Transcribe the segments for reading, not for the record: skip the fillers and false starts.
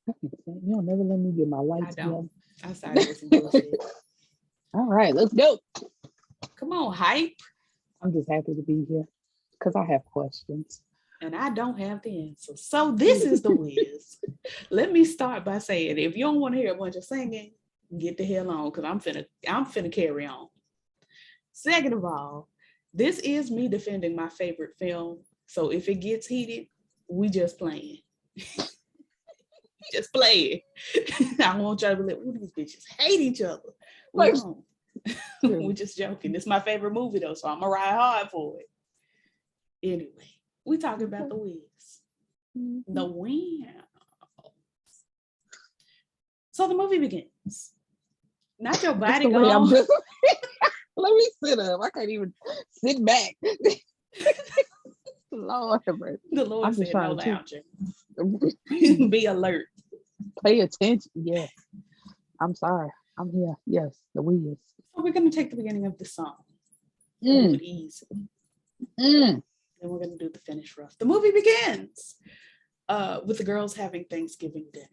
You don't never let me get my I lights don't. together. I started with some bullshit. All right, let's go. Come on, hype. I'm just happy to be here because I have questions. And I don't have the answer. So this is the Wiz. Let me start by saying, if you don't want to hear a bunch of singing, get the hell on, because I'm finna carry on. Second of all, this is me defending my favorite film. So if it gets heated, we just playing. Just play it. I want y'all to be like, ooh, these bitches hate each other. We Like, don't. We're just joking. It's my favorite movie though, so I'm gonna ride hard for it. Anyway, we talking about the Wiz. The Wiz. So the movie begins. Not your that's body the way I'm gone. just. Let me sit up. I can't even sit back. Lord have mercy. The Lord I'm just said no trying to lounging. Be alert. pay attention. Yes, I'm sorry. I'm here. Yes, the Wiz. So we're gonna take the beginning of the song. Do it easy. Then we're gonna do the finish rough. The movie begins with the girls having Thanksgiving dinner.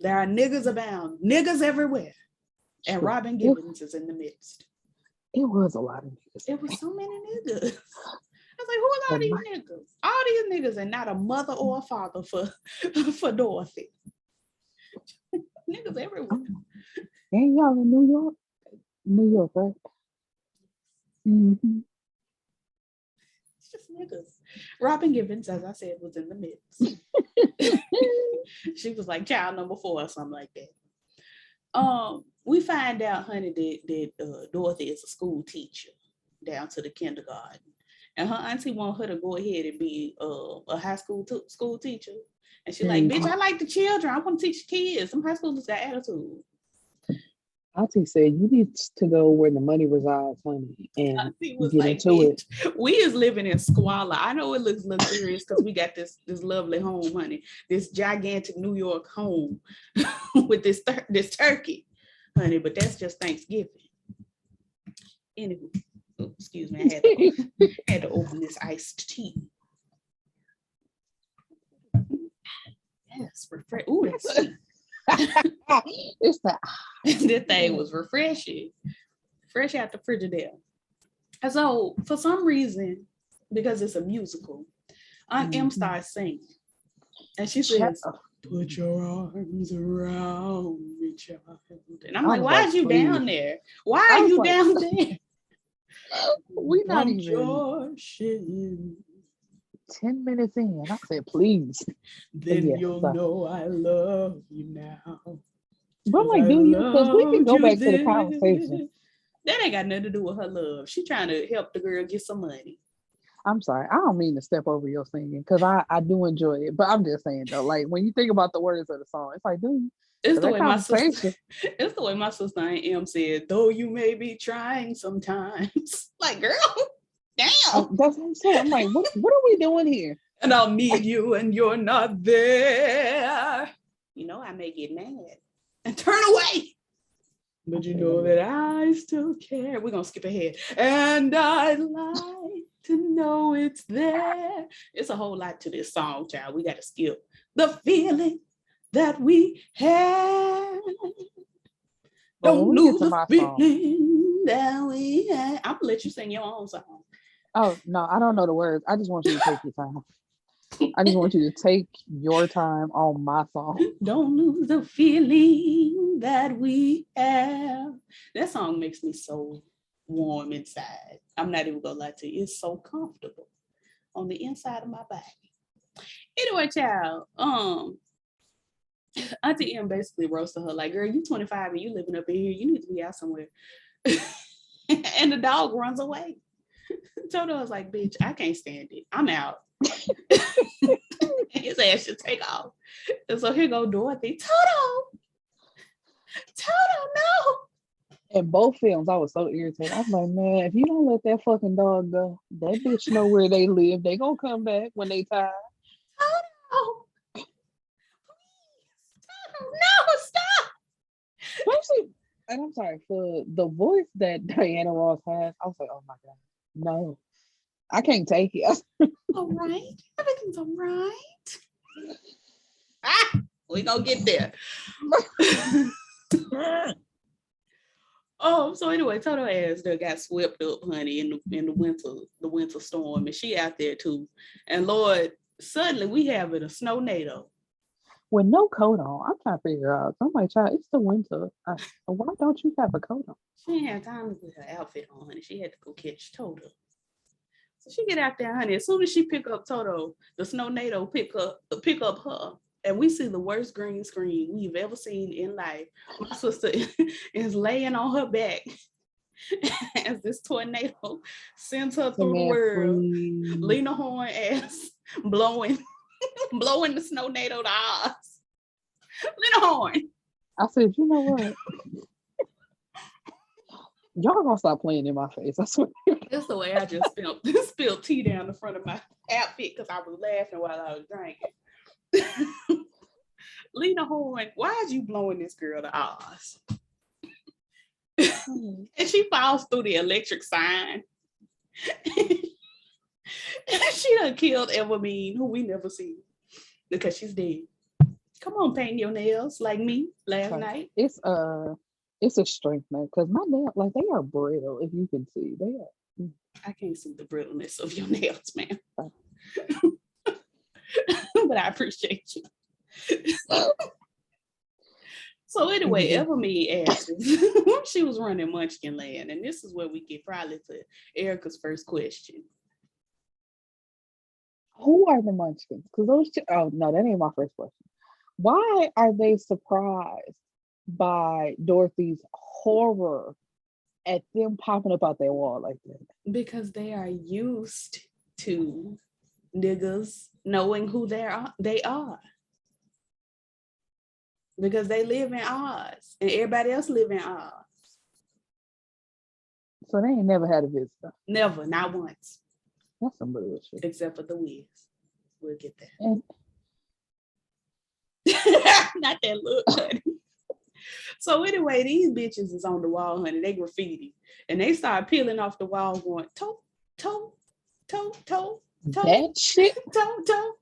There are niggas abound, niggas everywhere. And Robin Gibbons is in the midst. It was a lot of niggas. It was so many niggas. I was like, who are all these niggas? All these niggas and not a mother or a father for Dorothy. Niggas everywhere. Ain't y'all in New York? New York, right? Mm-hmm. It's just niggas. Robin Gibbons, as I said, was in the midst. She was like child number 4 or something like that. We find out, honey, that Dorothy is a school teacher down to the kindergarten, and her auntie want her to go ahead and be a high school teacher. And she's like, bitch, I like the children. I want to teach kids. Some high schoolers got attitude. Auntie said, you need to go where the money resides, honey, and get like, into it. We is living in squalor. I know it looks luxurious because we got this lovely home, honey. This gigantic New York home with this turkey, honey, but that's just Thanksgiving. Anyway, excuse me, I had to open this iced tea. Yes, refresh. Ooh, that's sweet. It's that. That thing was refreshing, fresh out the Frigidaire. And so, for some reason, because it's a musical, Aunt M starts singing, and she says, "Put your arms around me, child." And I'm like, "Why is you down there? Why are you down there?" We not even 10 minutes in. I said, please. Then you'll know I love you now. But I'm like, do you? Because we can go back to the conversation. That ain't got nothing to do with her love. She trying to help the girl get some money. I'm sorry. I don't mean to step over your singing because I do enjoy it. But I'm just saying though, like when you think about the words of the song, it's like, dude, it's the way my sister. It's the way my sister Aunt M said. Though you may be trying sometimes, like girl, damn. That's what I'm saying. I'm like, what are we doing here? And I'll need you, and you're not there. You know, I may get mad and turn away. But you know that I still care. We're going to skip ahead. And I'd like to know it's there. It's a whole lot to this song, child. We got to skip. The feeling that we had. Don't lose the feeling that we had. I'm going to let you sing your own song. Oh, no, I don't know the words. I just want you to take your time. I just want you to take your time on my song. Don't lose the feeling that we have. That song makes me so warm inside. I'm not even gonna lie to you. It's so comfortable on the inside of my body. Anyway, child, Auntie M basically roasted her like, girl, you 25 and you living up in here. You need to be out somewhere. And the dog runs away. Toto was like, bitch, I can't stand it. I'm out. His ass should take off. And so here go Dorothy. Toto, no. In both films, I was so irritated. I was like, man, if you don't let that fucking dog go, that bitch know where they live. They gonna come back when they tired. Toto, please. Toto, no, stop. Especially, and I'm sorry, for the voice that Diana Ross has, I was like, oh my God, no. I can't take it. All right. Everything's all right. We gonna get there. So anyway, Toto ass that got swept up, honey, in the winter storm, and she out there too. And Lord, suddenly we have a snow NATO. With no coat on, I'm trying to figure out. I'm like, child, it's the winter. Why don't you have a coat on? She didn't have time to put her outfit on, honey. She had to go catch Toto. So she get out there, honey. As soon as she pick up Toto, the snow NATO pick up her. And we see the worst green screen we've ever seen in life. My sister is laying on her back as this tornado sends her through the world. Lena Horne ass blowing the snow NATO to Oz. Lena Horne. I said, you know what? Y'all gonna stop playing in my face. I swear. That's the way I just spilled tea down the front of my outfit because I was laughing while I was drinking. Lena Horne, why is you blowing this girl to Oz? And she falls through the electric sign. She done killed Evermean, who we never see because she's dead. Come on, paint your nails like me last night. It's a strength, man, because my nails, like, they are brittle. If you can see, they are. I can't see the brittleness of your nails, man. But I appreciate you. So anyway, Evermean asked she was running Munchkin Land, and this is where we get probably to Erica's first question. Who are the Munchkins? Because those two, oh no, that ain't my first question. Why are they surprised by Dorothy's horror at them popping up out their wall like that? Because they are used to niggas knowing who they are. Because they live in Oz and everybody else live in Oz. So they ain't never had a visitor. Never, not once. That's some bullshit. Except for the Wiz. We'll get that. And not that look, honey. So anyway, these bitches is on the wall, honey. They graffiti. And they start peeling off the wall going, toe, toe, toe, toe, toe. That shit? Toe, toe.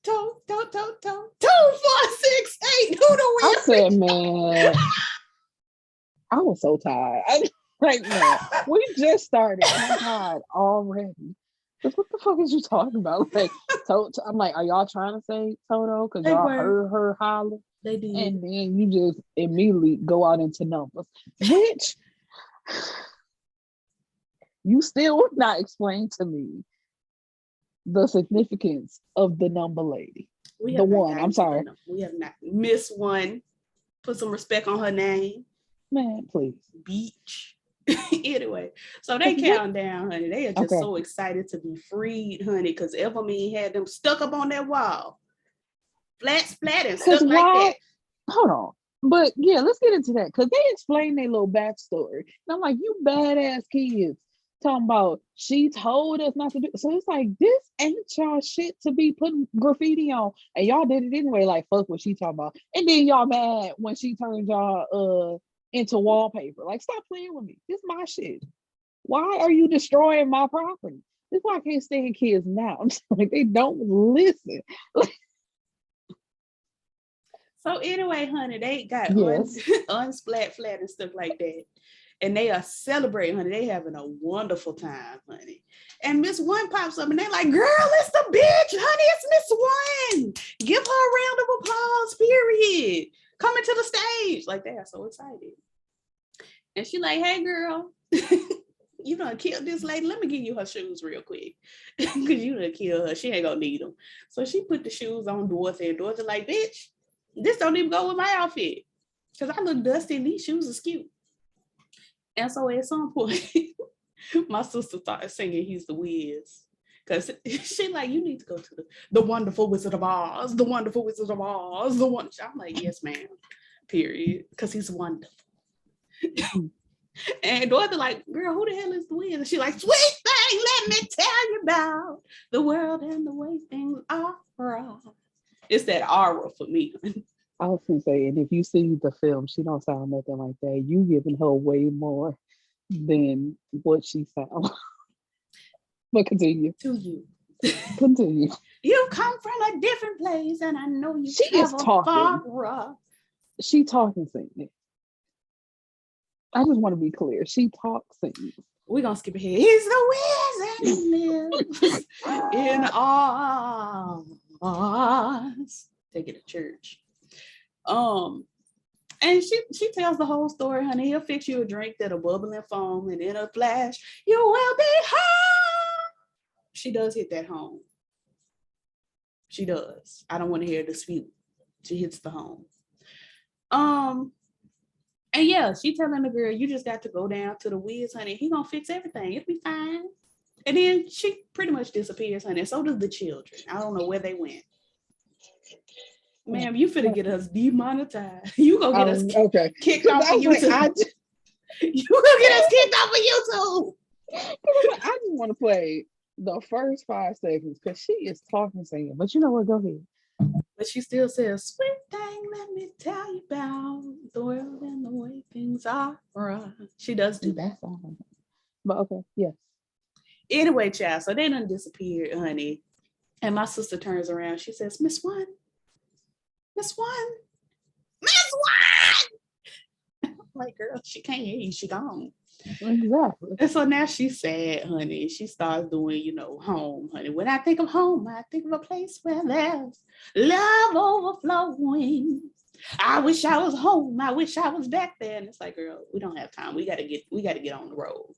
2, 4, 6, 8. Who the win? I said, man, I was so tired. Right now, we just started. I'm tired already. What the fuck is you talking about? Like, I'm like, are y'all trying to say Toto? Because y'all heard her holler. They did. And then you just immediately go out into numbers. Which you still would not explain to me the significance of the number lady. The one, I'm sorry. We have not. Miss One. Put some respect on her name. Man, please. Beach. Anyway, so they count down, honey. They are just so excited to be freed, honey, because Evermean had them stuck up on that wall. Flat, splat, and stuff like that. Hold on. But yeah, let's get into that. Because they explain their little backstory. And I'm like, you badass kids. Talking about she told us not to do. So it's like, this ain't y'all shit to be putting graffiti on. And y'all did it anyway, like, fuck what she talking about. And then y'all mad when she turned y'all into wallpaper. Like, stop playing with me. This is my shit. Why are you destroying my property? This is why I can't stand kids now. I'm just like, they don't listen. So anyway, honey, they got unsplat flat and stuff like that. And they are celebrating, honey. They having a wonderful time, honey. And Miss One pops up and they're like, girl, it's the bitch, honey. It's Miss One. Give her a round of applause, period. Coming to the stage. Like, they are so excited. And she like, hey, girl, you done killed this lady. Let me give you her shoes real quick. Because you done killed her. She ain't gonna need them. So she put the shoes on Dorothy. And Dorothy like, bitch, this don't even go with my outfit. Because I look dusty and these shoes are cute. And so at some point, my sister started singing He's the Wiz. Because she like, you need to go to the wonderful Wizard of Oz, the wonderful Wizard of Oz, the one. I'm like, yes, ma'am, period. Because he's wonderful. And Dorothy like, girl, who the hell is the Wiz? And she like, sweet thing, let me tell you about the world and the way things are. It's that aura for me. I was gonna say, and if you see the film, she don't sound nothing like that. You giving her way more than what she sounds. But continue. To you. Continue. You come from a different place, and I know you She is travel far. She talking singing. I just want to be clear. She talks singing. We're gonna skip ahead. He's the wizard who lives in Oz. Take it to church. And she tells the whole story, honey. He'll fix you a drink that'll bubble and foam, and in a flash, you will be home. She does hit that home. She does. I don't want to hear a dispute. She hits the home. And yeah, she telling the girl, you just got to go down to the Wiz, honey. He gonna fix everything. It'll be fine. And then she pretty much disappears, honey. So does the children. I don't know where they went. Ma'am, you finna get us demonetized. You gonna get us kicked off of YouTube. You gonna get us kicked off of YouTube. I just want to play the first 5 seconds because she is talking singing. But you know what? Go ahead. But she still says, sweet thing, let me tell you about the world and the way things are. She does do that. But okay, yes. Anyway, child, so they done disappeared, honey. And my sister turns around. She says, Miss One. Miss One. Miss One! I'm like, girl, she can't hear you. She gone. Exactly. And so now she's sad, honey. She starts doing, home, honey. When I think of home, I think of a place where there's love overflowing. I wish I was home. I wish I was back there. And it's like, girl, we don't have time. We gotta get on the road.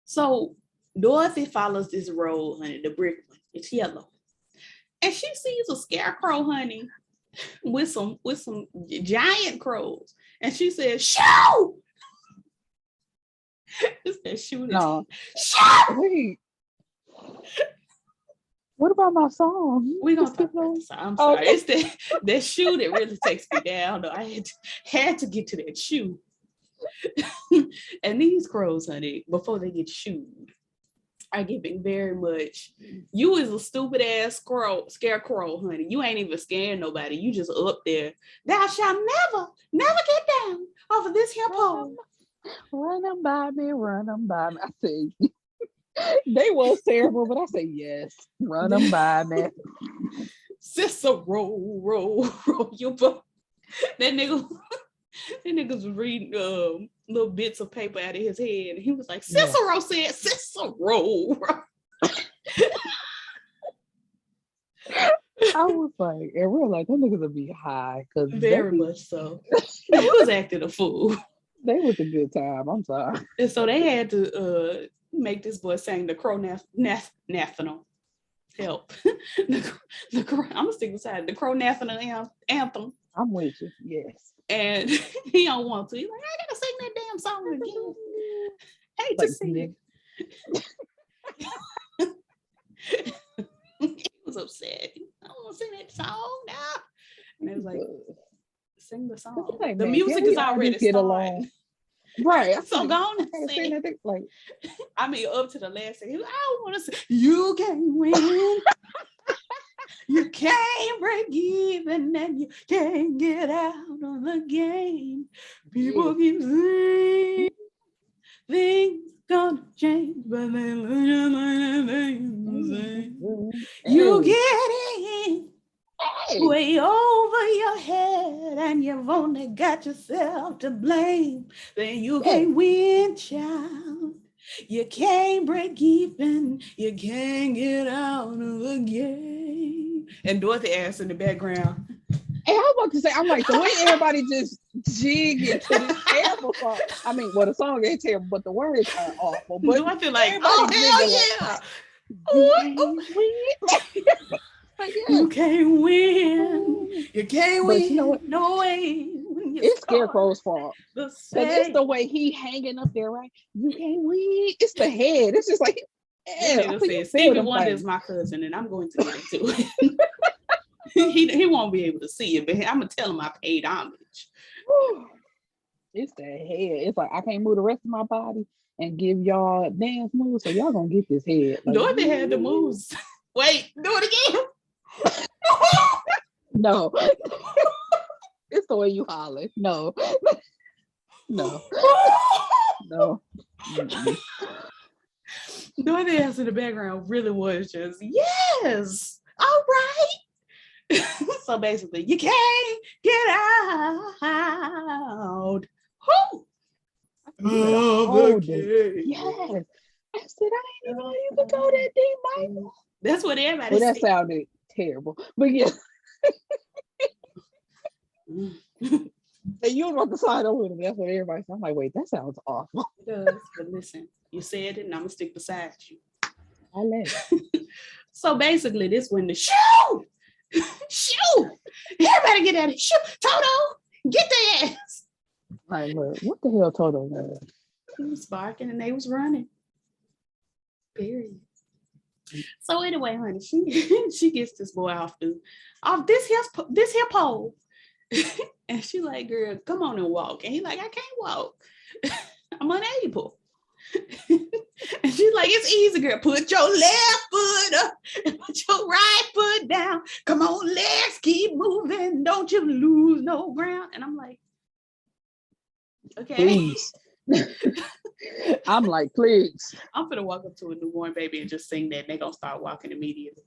So Dorothy follows this road, honey, the brick one. It's yellow. And she sees a scarecrow, honey, with some giant crows. And she says, shoot! It's that shooting. No. Shoot! Wait. What about my song? We're gonna talk about the song. I'm sorry. It's that shoe that really takes me down. Though I had to get to that shoe. And these crows, honey, before they get shooed, are giving very much. You is a stupid ass scarecrow, honey. You ain't even scaring nobody. You just up there. Thou shalt never get down over this here pole. Run them by me. I say they was terrible, but I say yes. Run them by me. Sister, roll your boat. That nigga's reading little bits of paper out of his head. And he was like, Cicero said, Cicero. I was like, and we're like, them niggas would be high. Very much so. He was acting a fool. They was a good time. I'm sorry. And so they had to make this boy sing the Crow National. Help. I'm gonna stick beside the Crow National anthem. I'm with you. Yes. And he don't want to. He's like, I gotta sing that damn song again. Hate to see it. He was upset. I don't want to sing that song now. And they was like, sing the song. Like, the music is already started. Right. So go on and sing. Like, I mean, up to the last thing. I don't want to say, you can't win. You can't break even and you can't get out of the game. People keep saying things gonna change, but they you get in way over your head and you've only got yourself to blame. Then you can't win, child. You can't break even. You can't get out of the game. And Dorothy asked in the background. And I was about to say, I'm like, the way everybody just jig into this terrible song. I mean, well, the song ain't terrible, but the words are awful. But I feel like, oh, hell yeah. You can't win. You can't win. You know what? No way. It's Scarecrow's fault. Because it's the way he hanging up there, right? You can't win. It's the head. It's just like, Stevie Wonder is my cousin, and I'm going to get into it. he won't be able to see it, but I'm gonna tell him I paid homage. It's the head. It's like I can't move the rest of my body and give y'all dance moves, so y'all gonna get this head. Like, Dorothy had the moves. Wait, do it again. No. It's the way you holler. No. No. No. The ass in the background really was just, yes, all right. So basically, you can't get out. Who? Oh, the cave. Yes. I said, I didn't even know you could go that deep, Michael. That's what everybody said. That sounded terrible. But yeah. And you don't want to sign over with him. That's what everybody said. I'm like, wait, that sounds awful. It does. But listen, you said it and I'm going to stick beside you. I let So basically, this when the shoot! Everybody get at it. Shoot! Toto! Get their ass! Like, look, what the hell Toto was? He was barking and they was running. Period. So anyway, honey, she gets this boy off this here pole. And she like, girl, come on and walk. And he like, I can't walk. I'm unable. And she's like, it's easy, girl. Put your left foot up and put your right foot down. Come on, legs, keep moving. Don't you lose no ground. And I'm like, okay. Please. I'm like, please. I'm gonna walk up to a newborn baby and just sing that, and they're gonna start walking immediately.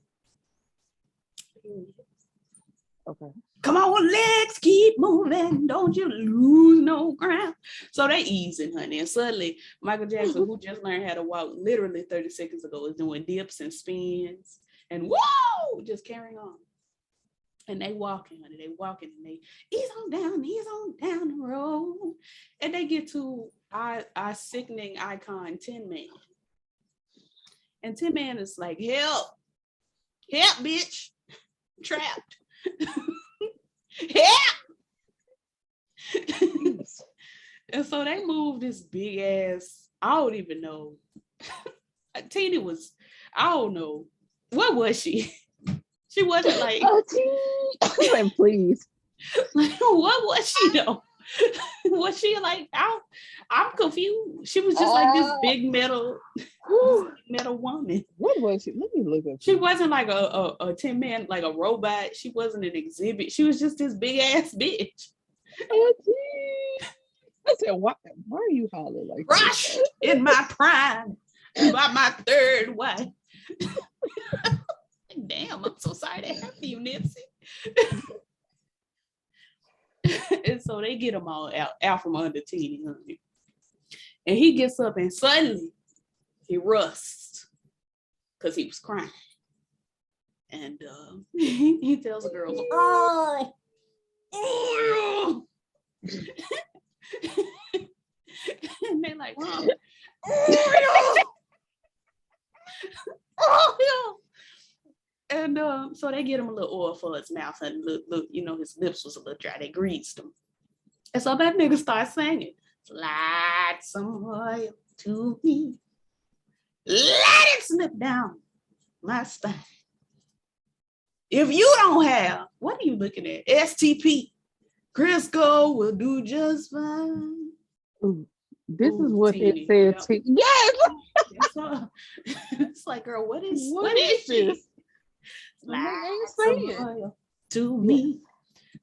Okay. Come on, legs, keep moving. Don't you lose no ground. So they easing, honey. And suddenly, Michael Jackson, who just learned how to walk literally 30 seconds ago, is doing dips and spins and whoa, just carrying on. And they walking, honey. They walking and they ease on down the road. And they get to our sickening icon, Tin Man. And Tin Man is like, help, bitch. I'm trapped. Help. And so they moved this big ass, I don't even know. Tina was, I don't know. What was she? She wasn't like, please. Like, what was she though? Was she like, I'm confused. She was just like this big metal woman. What was she? Let me look up. She wasn't like a Tin Man, like a robot. She wasn't an exhibit. She was just this big ass bitch. I said, why are you hollering like Rush in my prime by my third wife. Damn, I'm so sorry that happened to you, Nipsey. And so they get him all out from under Teeny, honey. And he gets up and suddenly he rusts because he was crying. And he tells the girls, oh, and they're like, oh, and so they get him a little oil for his mouth, and look, you know, his lips was a little dry. They greased him. And so that nigga starts singing, slide some oil to me. Let it slip down my spine. If you don't have, what are you looking at? STP. Crisco will do just fine. Ooh, this is what it says. Yep. Yes. It's like, girl, what is this? Slide some oil to me.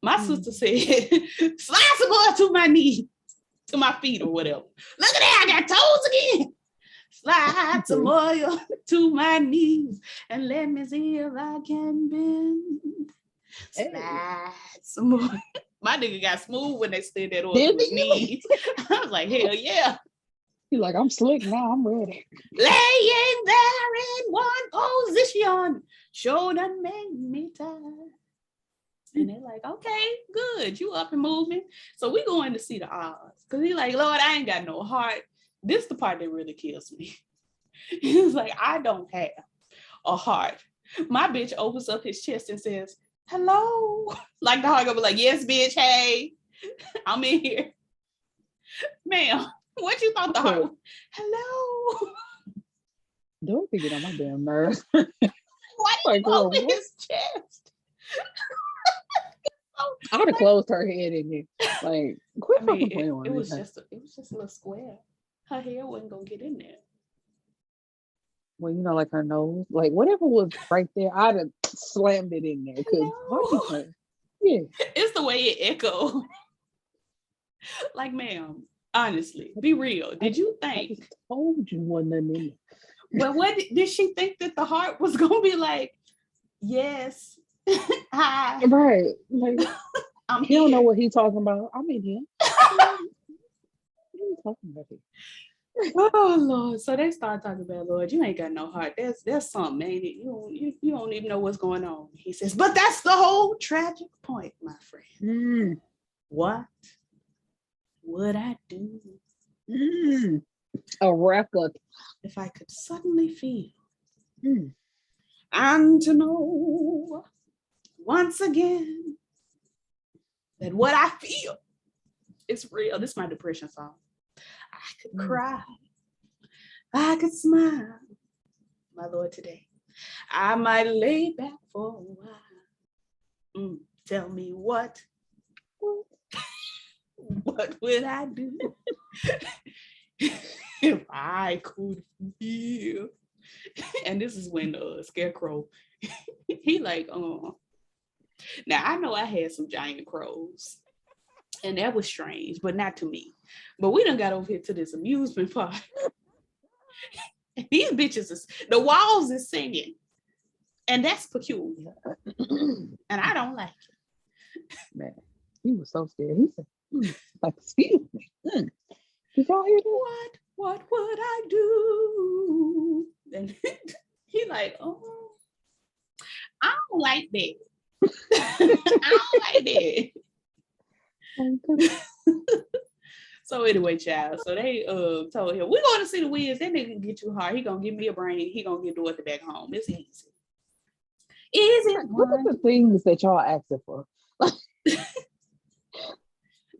My sister said, slide some oil to my knees, to my feet or whatever. Look at that, I got toes again. Slide some oil to my knees and let me see if I can bend. Slide some oil. My nigga got smooth when they slid that oil to his knees. I was like, hell yeah. He's like, I'm slick now, I'm ready. Laying there in one position, sure done make me tired. And they're like, okay, good, you up and moving. So we going to see the odds. Because he's like, Lord, I ain't got no heart. This is the part that really kills me. He's like, I don't have a heart. My bitch opens up his chest and says, hello. Like the heart gonna be like, yes, bitch, hey, I'm in here. Ma'am, what you thought the heart was? Hello. Don't be getting on my damn nerves. Why did you open his chest? I would have closed her head in there. Like, quit fucking playing on it was just a little square. Her hair wasn't gonna get in there. Well, you know, like her nose, like whatever was right there, I'd have slammed it in there. Because yeah, it's the way it echoed. Like, ma'am, honestly, be real. Did you think? I just told you wasn't nothing in there. Well, what did she think that the heart was gonna be like? Yes, hi, Right. Like, I'm he don't know here. what he's talking about. I'm in here. What are you talking about here? Oh Lord! So they start talking about, Lord, you ain't got no heart. There's something, ain't it? You don't even know what's going on. He says, but that's the whole tragic point, my friend. Mm. What would I do Mm. A record. if I could suddenly feel Mm. and to know once again that what I feel is real? This is my depression song. I could cry. I could smile, my Lord, today. I might lay back for a while. Tell me what would I do if I could feel? And this is when Scarecrow, he like, now I know I had some giant crows, and that was strange, but not to me. But we done got over here to this amusement park. And these bitches, the walls is singing. And that's peculiar. And I don't like it. Man, he was so scared. He said, like, excuse me. Did y'all hear that? What would I do? And he like, oh, I don't like that. I don't like that. So anyway, child. So they told him, we're going to see the Wiz. That nigga can get you hard. He gonna give me a brain. He gonna get Dorothy back home. It's easy. Easy. What are the things that y'all asking for?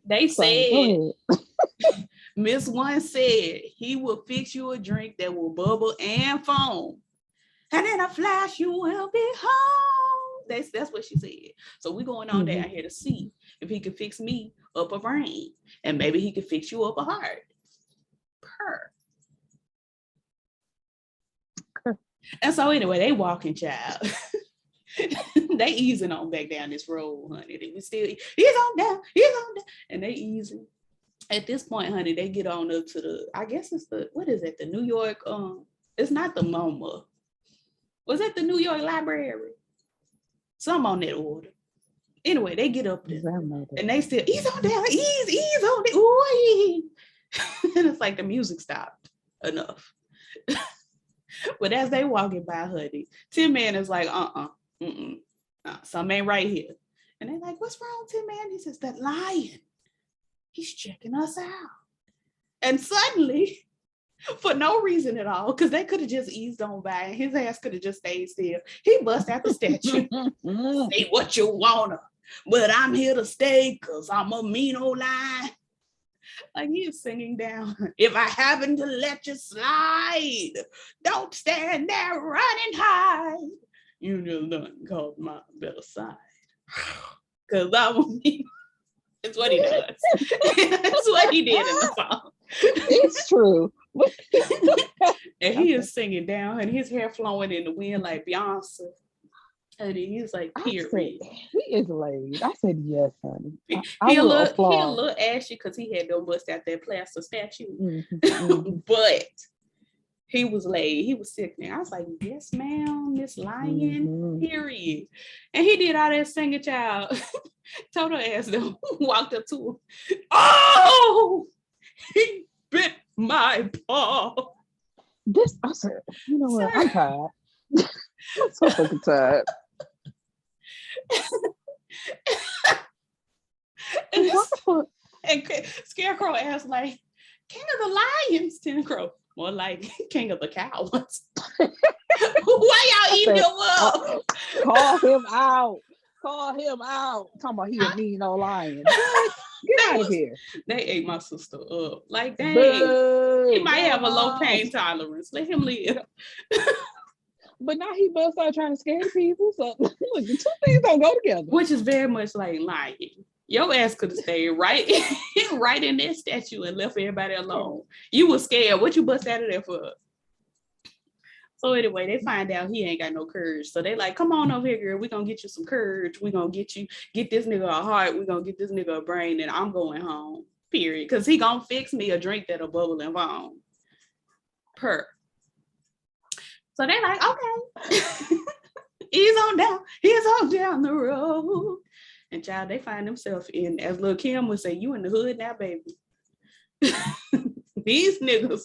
They Sorry, said, Miss One said he will fix you a drink that will bubble and foam. And in a flash, you will be home. That's what she said. So we're going on down here to see if he can fix me up a brain. And maybe he can fix you up a heart. And so anyway, they walking, child. They easing on back down this road, honey. They was still, he's on down. And they easing. At this point, honey, they get on up to the, I guess it's the, what is it? The New York, it's not the MoMA. Was it the New York Library? Some on that order. Anyway, they get up there and they still, ease on down, ease on down. Ooh, and it's like the music stopped enough. But as they walking by, honey, Tin Man is like, something ain't right here. And they're like, what's wrong, Tin Man? He says, that lion, he's checking us out. And suddenly, for no reason at all, because they could have just eased on by and his ass could have just stayed still. He bust out the statue. Say what you wanna, but I'm here to stay because I'm a mean old lion. Like he is singing down, if I happen to let you slide, don't stand there running hide. You just done called my better side. Because I will be. It's what he does. That's what he did in the song. It's true. And he is singing down and his hair flowing in the wind like Beyonce. And he's like, period. He is laid. I said yes, honey. He a little ashy because he had no bust out that plaster statue. But he was laid. He was sickening. I was like, yes, ma'am, Miss Lion, period. And he did all that singing, child. Told her ass though, walked up to him. Oh, he bit my paw. I said, you know what? I'm tired. I'm so fucking tired. And Scarecrow asked, like, King of the Lions, Scarecrow. More like King of the Cows. Why y'all eating him up? Call him out. Talking about he a mean old lion. Get out of here. They ate my sister up. Like, dang. He might have a low pain tolerance. Let him live. But now he busts out trying to scare people. So look, the two things don't go together. Which is very much like lying. Your ass could have stayed right in that statue and left everybody alone. You were scared. What you bust out of there for? So anyway, they find out he ain't got no courage. So they like, come on over here, girl. We're going to get you some courage. We're going to get this nigga a heart. We're going to get this nigga a brain and I'm going home, period. Because he going to fix me a drink that'll bubble and foam. So they're like, okay, he's on down the road. And child, they find themselves in, as Lil Kim would say, you in the hood now, baby. These niggas,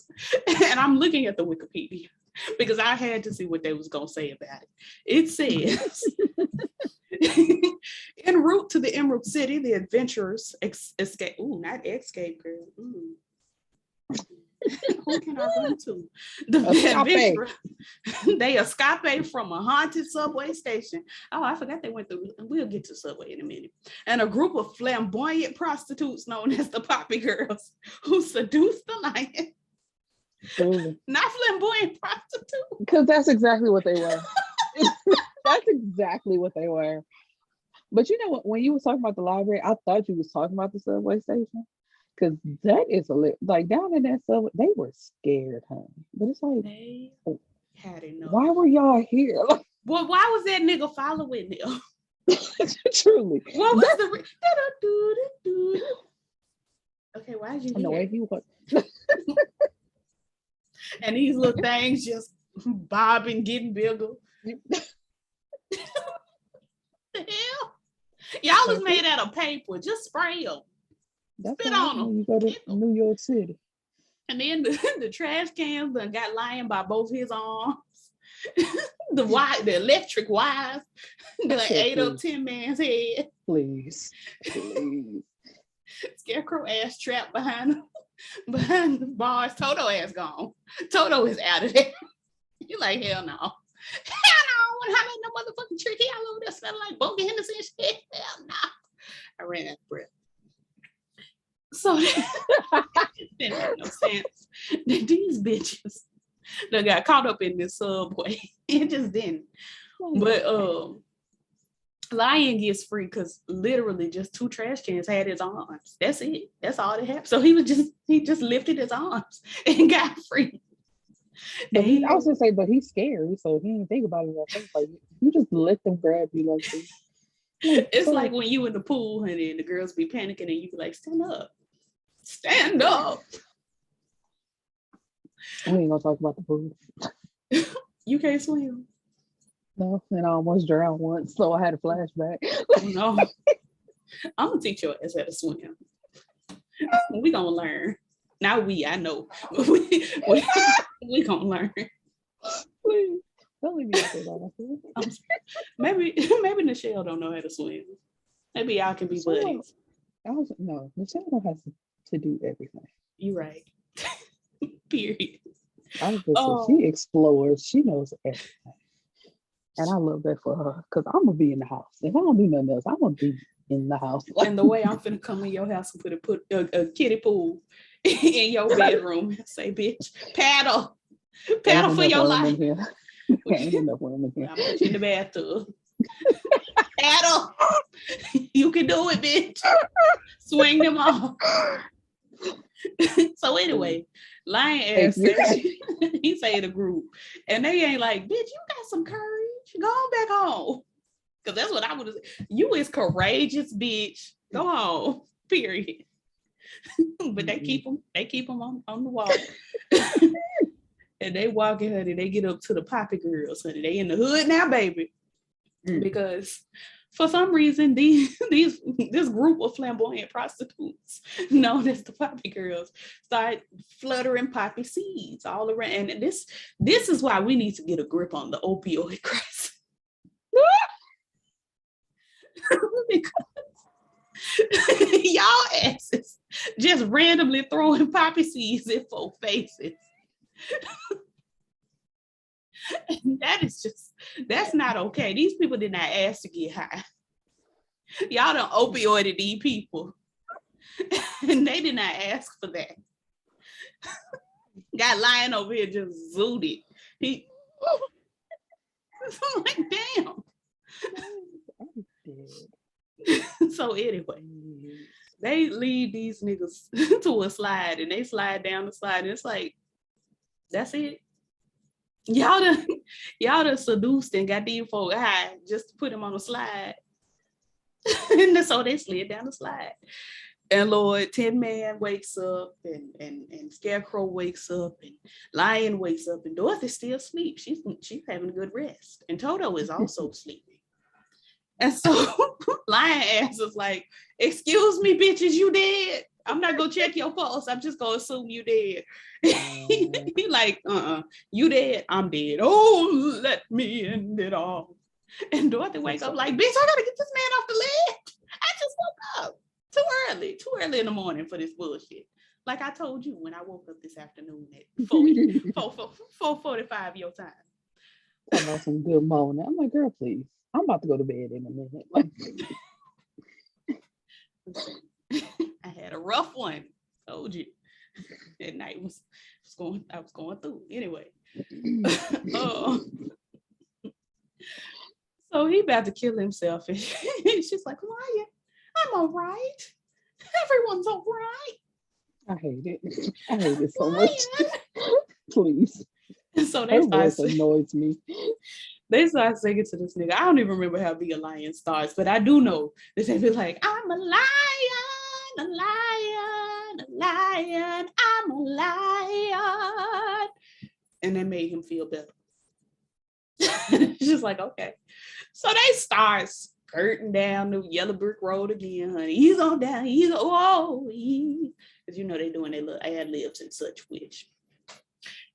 and I'm looking at the Wikipedia because I had to see what they was gonna say about it. It says, en route to the Emerald City, the adventurers escape. Ooh, not escape, girl. Ooh. Who can I run to? The adventurer. They escape from a haunted subway station. Oh, I forgot they went through. We'll get to subway in a minute. And a group of flamboyant prostitutes known as the Poppy Girls who seduced the lion. Ooh. Not flamboyant prostitutes. Because that's exactly what they were. That's exactly what they were. But you know what? When you were talking about the library, I thought you was talking about the subway station. Because that is like down in that subway, they were scared, honey. But it's like, they had enough. Why were y'all here? Well, why was that nigga following them? Truly. What was the okay, why did you the way he was. And these little things just bobbing, getting bigger. The hell? Y'all was made out of paper. Just spray them. Spit on them. You go to New York City. And then the trash cans done got lying by both his arms. The electric wires that ate up 10 man's head. Please. Scarecrow ass trapped behind the bars. Toto ass gone. Toto is out of there. You like, hell no. Hell no. When I made no motherfucking trick, he all over there smelling like Bunky Henderson shit. Hell no. I ran out of breath. So it didn't make no sense that these bitches that got caught up in this subway. It just didn't. But Lion gets free because literally just 2 trash cans had his arms. That's it. That's all they have. So he just lifted his arms and got free. But I was gonna say, but he's scared, so he didn't think about it. Like you just let them grab you like this. It's like when you in the pool, honey, and the girls be panicking, and you be like, "Stand up, stand up." We ain't gonna talk about the pool. You can't swim. No, and I almost drowned once, so I had a flashback. No, I'm gonna teach your ass how to swim. We gonna learn. Now I know. we gonna learn. Please don't leave me out there by myself. Maybe Nichelle don't know how to swim. Maybe y'all can be buddies. No, Nichelle don't have to do everything. You're right. Period. She explores. She knows everything. And I love that for her because I'm going to be in the house. If I don't do nothing else, I'm going to be in the house. And the way I'm finna come in your house and put a kiddie pool in your bedroom and say, bitch, paddle for your life. Ain't enough room in here. I'm put you in the bathtub. Paddle. You can do it, bitch. Swing them off. So anyway, Lion ass he say the group, and they ain't like, bitch, you got some courage. Go on back home. Because that's what I would have said. You is courageous, bitch. Go on. Period. But they keep them on the wall. And they walking, honey. They get up to the Poppy Girls, honey. They in the hood now, baby. Because for some reason, this group of flamboyant prostitutes known as the Poppy Girls start fluttering poppy seeds all around. And this is why we need to get a grip on the opioid crisis. Because y'all asses just randomly throwing poppy seeds in folk faces. And that's not okay. These people did not ask to get high. Y'all done opioided these people. And they did not ask for that. Got Lion over here just zooted. I'm like, damn. So anyway, they lead these niggas to a slide and they slide down the slide and it's like, that's it. Y'all done seduced and got these folk high just to put them on the slide. And so they slid down the slide. And Lord, Tin Man wakes up, and Scarecrow wakes up, and Lion wakes up, and Dorothy still sleeps. She's having a good rest. And Toto is also sleeping. And so Lion ass is like, excuse me, bitches, you dead? I'm not gonna check your pulse. I'm just gonna assume you dead. He like, you dead? I'm dead. Oh, let me end it all. And Dorothy wake up like, bitch, I gotta get this man off the ledge. I just woke up. Too early in the morning for this bullshit. Like I told you when I woke up this afternoon at 4:45 your time. Talking about some good morning. I'm like, girl, please. I'm about to go to bed in a minute. Like, I had a rough one. Told you. That night I was going through. Anyway. So he about to kill himself. And she's like, Lion, I'm all right. Everyone's all right. I hate it so much. Please. And so her voice annoys me. They start singing to this nigga. I don't even remember how Be a Lion starts, but I do know that they be like, I'm a lion, a lion, a lion, I'm a lion. And that made him feel better. Just like, okay. So they start skirting down the yellow brick road again, honey. He's on down, he's because you know they doing their little ad libs and such, which.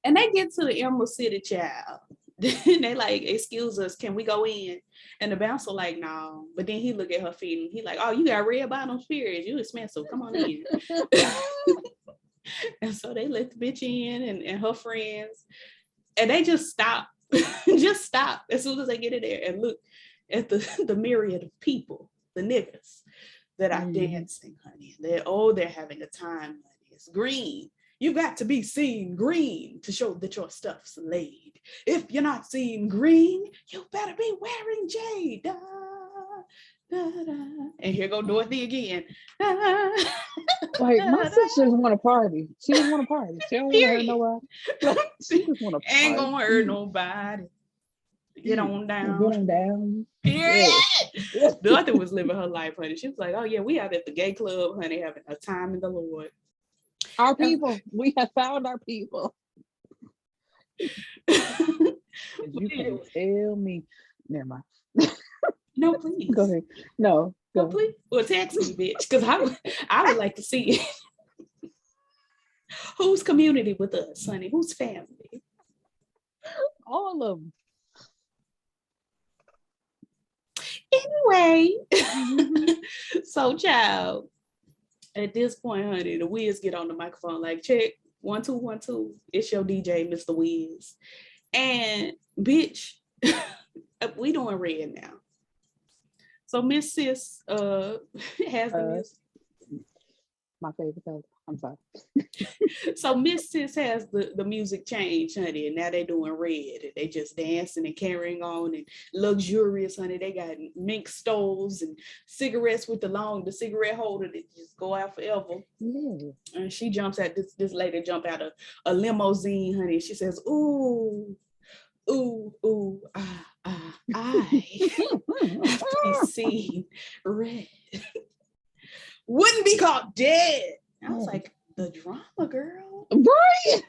And they get to the Emerald City, child. They like, excuse us, can we go in? And the bouncer like, no. But then he look at her feet and he like, oh, you got red bottom spirits. You expensive. Come on in. And so they let the bitch in and her friends. And they just stop. Just stop as soon as they get in there and look at the myriad of people, the niggas that are dancing, honey. They're having a time, honey. It's green. You got to be seen green to show that your stuff's laid. If you're not seen green, you better be wearing jade. Da, da, da. And here go Dorothy again. Like, my sister just want to party. She just want to party. She don't want to hurt nobody. Like, she just want to party. Ain't gonna hurt nobody. Get on down. Get on down. Period. Yeah. Dorothy was living her life, honey. She was like, oh yeah, we out at the gay club, honey, having a time in the Lord. Our people. We have found our people. You can tell me. Never mind. No, please. Go ahead. No, go. Please. Well, text me, bitch, because I would like to see it. Who's community with us, honey? Who's family? All of them. Anyway, so child, at this point, honey, the Wiz get on the microphone like, check, 1 2 1 2. It's your DJ, Mr. Wiz. And bitch, we doing red now. So Miss Sis has the music. My favorite color. I'm sorry. So Miss Sis has the music change, honey, and now they doing red. They just dancing and carrying on and luxurious, honey. They got mink stoves and cigarettes with the cigarette holder that just go out forever. Yeah. And she jumps at this lady jump out of a limousine, honey. She says, ooh, ooh, ooh, I be seen red. Wouldn't be caught dead. I was like, the drama, girl. Right.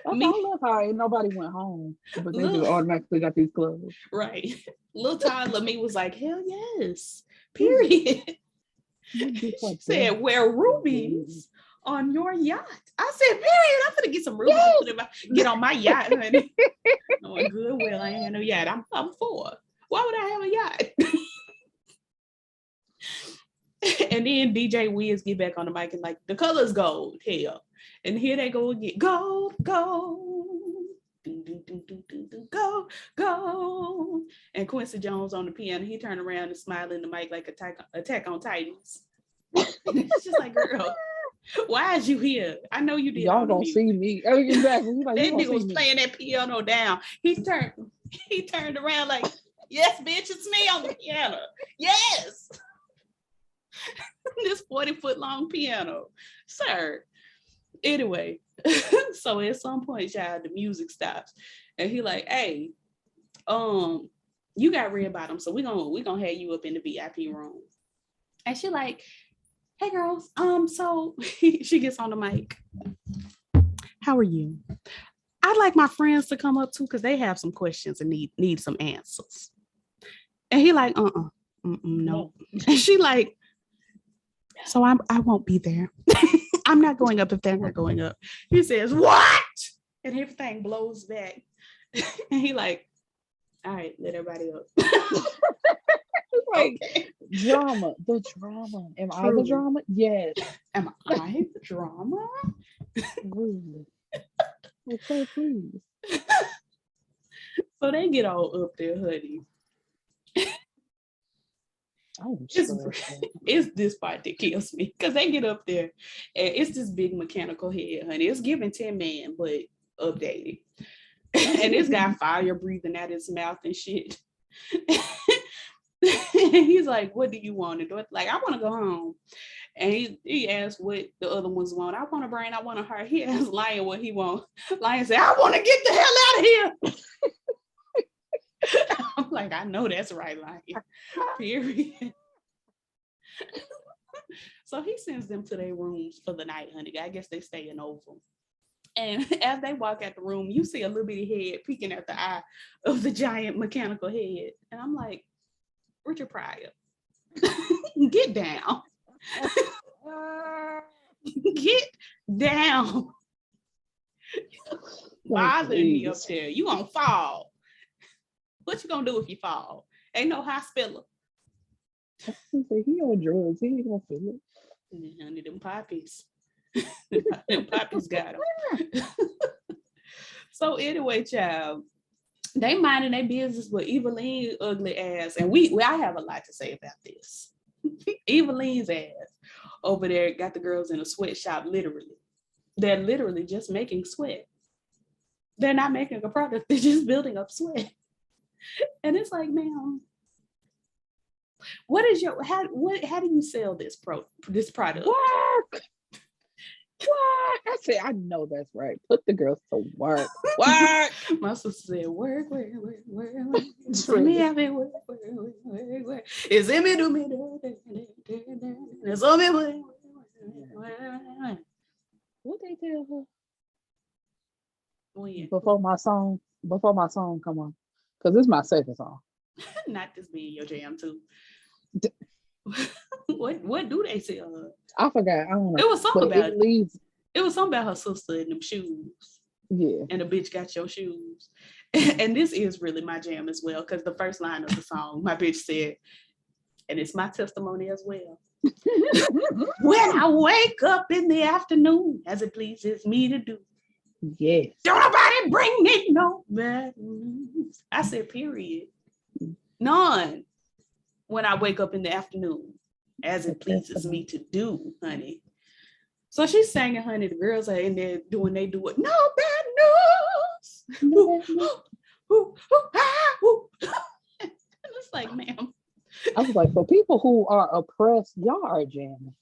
I love how ain't nobody went home, but they just automatically got these clothes. Right. Little toddler me was like, hell yes. Period. She said, wear rubies on your yacht. I said, period. I'm gonna get some rubies. Get on my yacht, honey. Knowing good well, I ain't got no yacht. I'm 4. Why would I have a yacht? And then DJ Wiz get back on the mic and like, the color's gold, hell. And here they go again. Gold, gold. Go, go. And Quincy Jones on the piano, he turned around and smiled in the mic like Attack on Titans. It's just like, girl, why is you here? I know you did. Y'all don't see me. Oh, exactly. Like, that nigga was playing that piano down. He turned around like, yes, bitch, it's me on the piano. Yes. This 40-foot long piano, sir. Anyway, so at some point, child, the music stops, and he like, hey, you got red bottom, so we gonna have you up in the VIP room. And she like, hey girls, so she gets on the mic. How are you? I'd like my friends to come up too because they have some questions and need some answers. And he like, no. And she like, so I won't be there. I'm not going up if they're not going up. He says, what? And everything blows back. And he like, all right, let everybody up. Like, okay. Drama, the drama. Am I the drama? Yes. Am I the drama? Really? Okay, please. So they get all up there, honey. It's this part that kills me because they get up there and it's this big mechanical head, honey. It's giving 10 Man, but updated. And this guy fire breathing out his mouth and shit. He's like, what do you want to do? Like, I want to go home. And he asked what the other ones want. I want a brain, I want a heart. He asked Lion what he wants. Lion said, I want to get the hell out of here. I'm like, I know that's right, Lion. Period. So he sends them to their rooms for the night, honey. I guess they staying over. And as they walk out the room, you see a little bitty head peeking at the eye of the giant mechanical head. And I'm like, Richard Pryor, get down. Get down. Bothering me up there. You gonna fall. What you gonna do if you fall? Ain't no hospital. He on drugs. He ain't gonna feel it. Honey, them poppies. Them poppies got him. So anyway, child, they minding their business with Evelyn ugly ass, and I have a lot to say about this. Evelyn's ass over there got the girls in a sweatshop. Literally, they're literally just making sweat. They're not making a product; they're just building up sweat. And it's like, ma'am, what is your how do you sell this product? Work. What? I said, I know that's right. Put the girls to work. Work. My sister said, work. See me have it, work. It's in me, do me, it's on me, What they tell her? When? Before my song come on. Because this is my second song. Not this being your jam too. What do they tell her? I forgot. I don't know. It was something about it was something about her sister and them shoes. Yeah. And the bitch got your shoes. And this is really my jam as well, because the first line of the song, my bitch said, and it's my testimony as well. When I wake up in the afternoon, as it pleases me to do. Yes. Don't nobody bring me no bad news. I said, period. None. When I wake up in the afternoon, as it pleases me to do, honey. So she's singing, honey. The girls are in there doing they do it. No bad news. No. And it's like, ma'am. I was like, for people who are oppressed, y'all are jamming.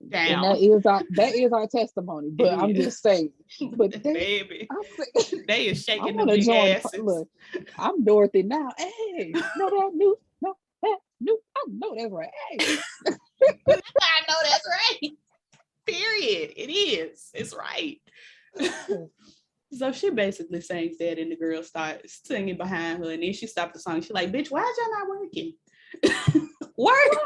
Damn. And that is our testimony. But I'm just saying. But baby, they is shaking the big asses. Look, I'm Dorothy now. Hey, no bad news. No bad news. I know that's right. Hey. I know that's right. Period. It is. It's right. So she basically sings that, and the girl starts singing behind her, and then she stopped the song. She's like, bitch, why is y'all not working? Work.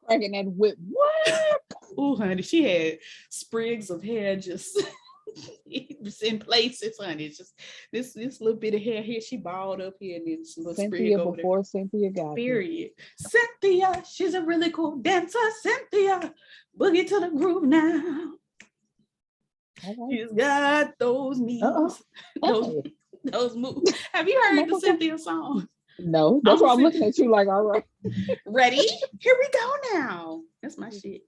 Cracking that whip. What? Oh, honey, she had sprigs of hair just in places, honey. It's just this little bit of hair here. She balled up here, and then this little Cynthia sprig over before there. Cynthia got Period. Cynthia, she's a really cool dancer. Cynthia, boogie to the groove now. She's got those knees. Those moves. Have you heard the Cynthia song? No, that's why I'm looking at you like, all right. Ready? Here we go now. That's my shit.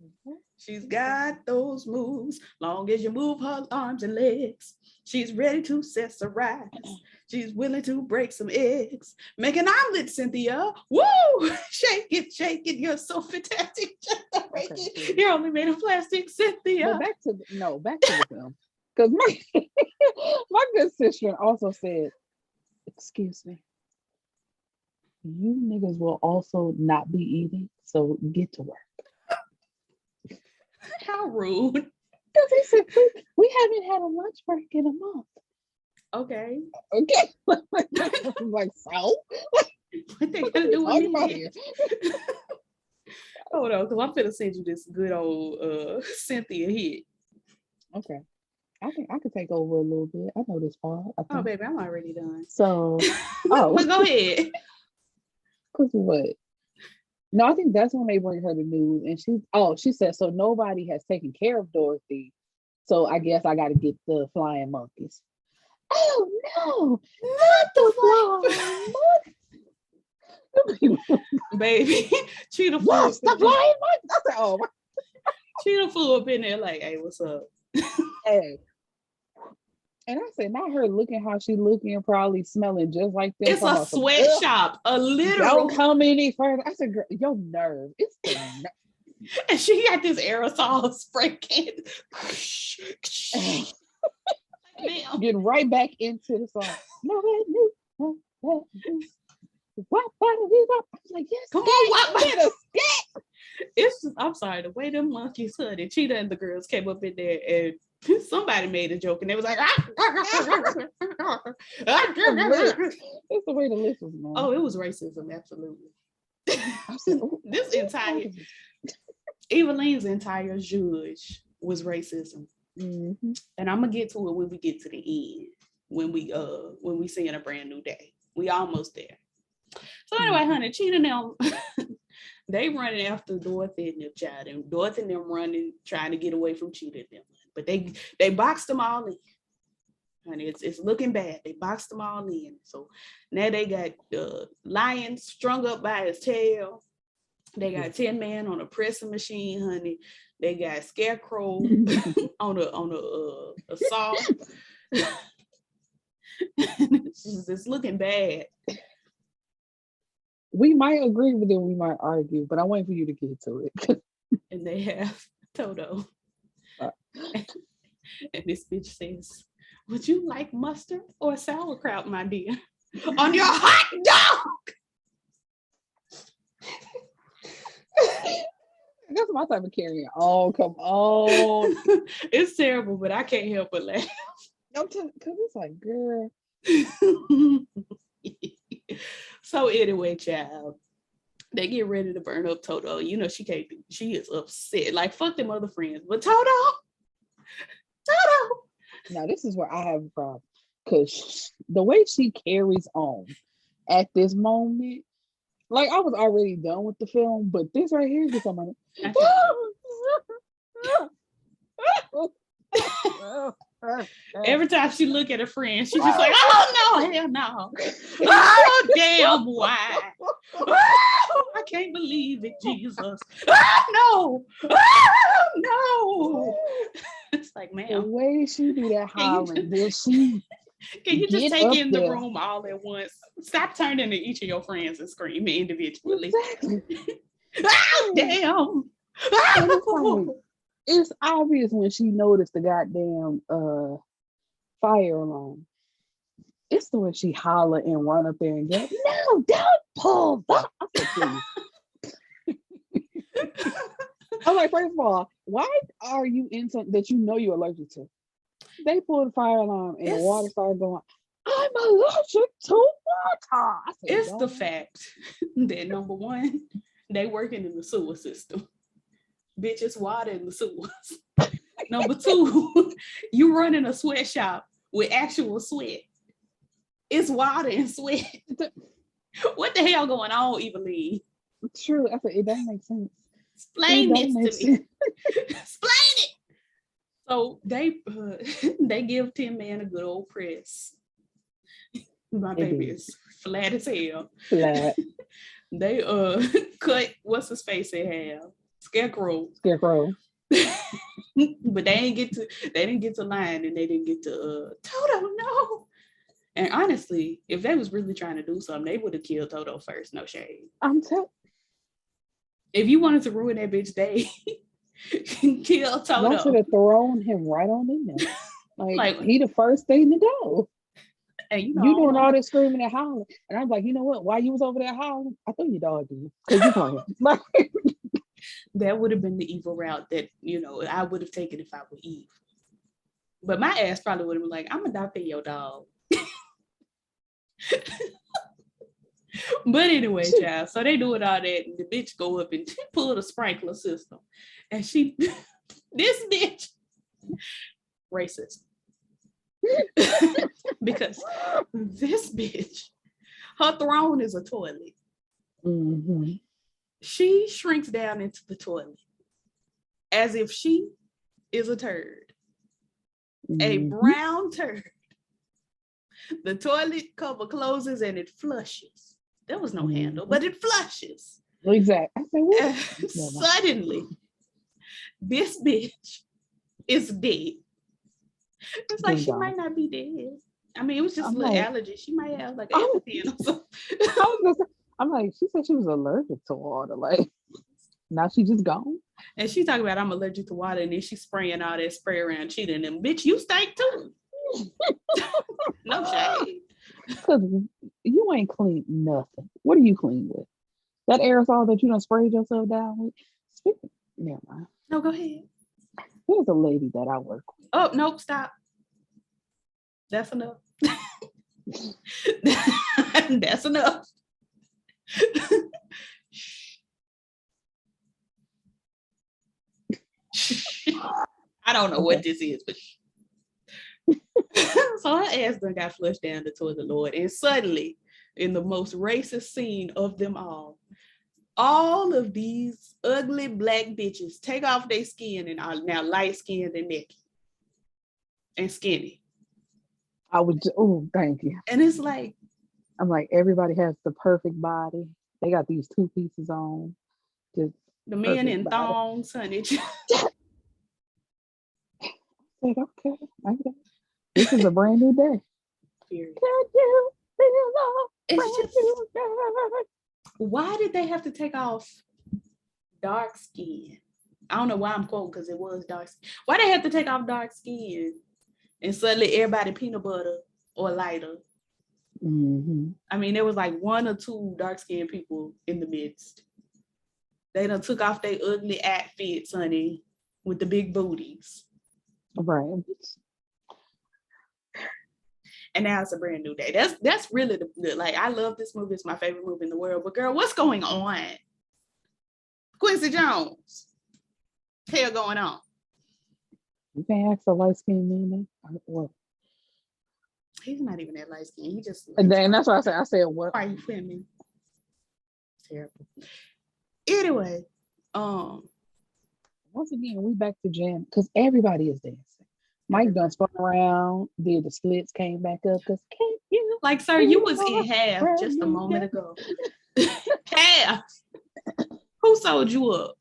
She's got those moves. Long as you move her arms and legs, she's ready to accessorize. She's willing to break some eggs. Make an omelet, Cynthia. Woo! Shake it. You're so fantastic. Okay. You're only made of plastic, Cynthia. But back to the film. Because my good sister also said, excuse me. You niggas will also not be eating, so get to work. How rude. Because he said, we haven't had a lunch break in a month. Okay. Okay. I'm like, so? What they gonna do with me here? Hold on, because I'm finna send you this good old Cynthia hit. Okay. I can take over a little bit. I know this part. Oh, baby, I'm already done. So, but go ahead. Because what? No, I think that's when they bring her the news, and she said, so nobody has taken care of Dorothy, so I guess I got to get the flying monkeys. Oh no, not the flying monkeys. Baby, Cheetah flew Yes, the flying monkeys. I said, oh. Cheetah flew up in there like, hey, what's up? Hey. And I said, not her looking how she looking, probably smelling just like them. It's a sweatshop, a literal. Don't come any further. I said, girl, your nerve. It's the nerve. And she got this aerosol spray can. Getting right back into the song. No, what? I was like, yes, come on, what? It's just, I'm sorry, the way them monkeys honey, Cheetah and the girls came up in there and somebody made a joke and they was like, it's the way the list was going. Oh, it was racism, absolutely. This entire Eveline's entire judge was racism. Mm-hmm. And I'm gonna get to it when we get to the end, when we see in a brand new day. We almost there. So anyway, honey, Cheetah now they running after Dorothy and them child, and Dorothy and them running, trying to get away from Cheetah and them. But they boxed them all in. Honey, it's looking bad. They boxed them all in. So now they got Lion strung up by his tail. They got Tin Man on a pressing machine, honey. They got Scarecrow on a saw. It's looking bad. We might agree, but then we might argue. But I'm waiting for you to get to it. And they have Toto. And this bitch says, would you like mustard or sauerkraut, my dear? On your hot dog! That's my type of carrying. Oh, come on. It's terrible, but I can't help but laugh. Because it's like, girl. So anyway, child, they get ready to burn up Toto. You know, she is upset. Like, fuck them other friends. But Toto! Now, this is where I have a problem. Because the way she carries on at this moment, like, I was already done with the film, but this right here is something. Every time she look at her friend, she's just like, oh no, hell no. Oh damn, why? Oh, I can't believe it, Jesus. Oh no. Oh no. It's like, man. The way she do that hollering, can you just take in the room all at once? Stop turning to each of your friends and screaming individually. Exactly. Oh damn. Oh. It's obvious when she noticed the goddamn fire alarm. It's the way she holler and run up there and get, no, don't pull that. I said, please. I'm like, first of all, why are you in something that you know you're allergic to? They pulled the fire alarm and the water started going, I'm allergic to water. It's the fact that, number one, they working in the sewer system. Bitch, it's water in the sewers. Number two, you running a sweatshop with actual sweat. It's water and sweat. What the hell going on, Eveline? True. I said, it doesn't make sense. Explain this to me. Explain it. So they give Tin Man a good old press. My baby is flat as hell. Flat. They cut what's his face in half. Scarecrow. But they didn't get to Lion and they didn't get to Toto, no. And honestly, if they was really trying to do something, they would have killed Toto first, no shade. I'm telling. If you wanted to ruin that bitch day, kill Toto. Y'all should have thrown him right on in there. Like he the first thing to go. And You doing all this screaming and hollering. And I was like, you know what? While you was over there hollering, I thought your dog did. Because you playing. Like, that would have been the evil route that, I would have taken if I were Eve. But my ass probably would have been like, I'm adopting your dog. But anyway, child, so they doing all that, and the bitch go up and pull the sprinkler system. And this bitch, racist. Because this bitch, her throne is a toilet. mm-hmm. She shrinks down into the toilet as if she is a turd. Mm-hmm. A brown turd. The toilet cover closes and it flushes. There was no handle, but it flushes. Exactly. I said, suddenly, this bitch is dead. It's like she might not be dead. I mean, it was just a little allergy. She might have like apathy or something. I'm like, she said she was allergic to water. Like, now she just gone. And she talking about I'm allergic to water, and then she's spraying all that spray around cheating them. Bitch, you stink too. No shade. Because you ain't clean nothing. What are you clean with? That aerosol that you done sprayed yourself down with? Speaking, never mind. No, go ahead. There's a lady that I work with. Oh, nope, stop. That's enough. That's enough. I don't know what this is, but so her ass done got flushed down the toilet, Lord. And suddenly, in the most racist scene of them all of these ugly black bitches take off their skin and are now light-skinned and naked and skinny. Thank you. And it's like, I'm like, everybody has the perfect body. They got these two pieces on. Just the men in thongs, honey. I said, okay. This is a brand new day. Period. Can you feel brand new day? Why did they have to take off dark skin? I don't know why I'm quoting because it was dark skin. Why they have to take off dark skin and suddenly everybody peanut butter or lighter? Mm-hmm. I mean, there was like one or two dark-skinned people in the midst. They done took off their ugly outfits, honey, with the big booties. Right. And now it's a brand new day. That's really the like, I love this movie. It's my favorite movie in the world. But girl, what's going on? Quincy Jones. Hell going on? You can't ask a light-skinned man that. What? He's not even that light-skinned. He just. And then that's why I said, what? Are you feminine? Terrible. Anyway, once again, we back to jam because everybody is dancing. Mike done spun around, did the splits, came back up because can't you? Like, sir, you was in half just a moment ago. Half. Who sold you up?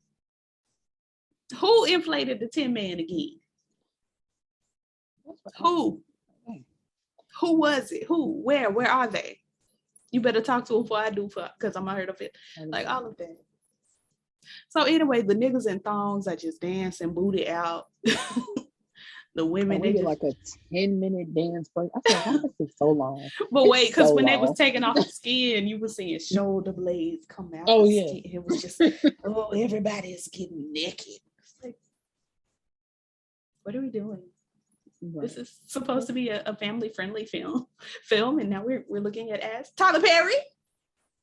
Who inflated the Tin Man again? Who? Who was it? Who? Where? Where are they? You better talk to them before I do, because I'm heard of it. Like all of that. So anyway, the niggas in thongs are just dancing, booty out. The women, they did like a 10-minute dance break. I said, why is it so long? But wait, because when they was taking off the skin, you were seeing shoulder blades come out. Oh yeah, skin. It was just everybody is getting naked. It's like, what are we doing? Right. This is supposed to be a family-friendly film, and now we're looking at ass. Tyler Perry.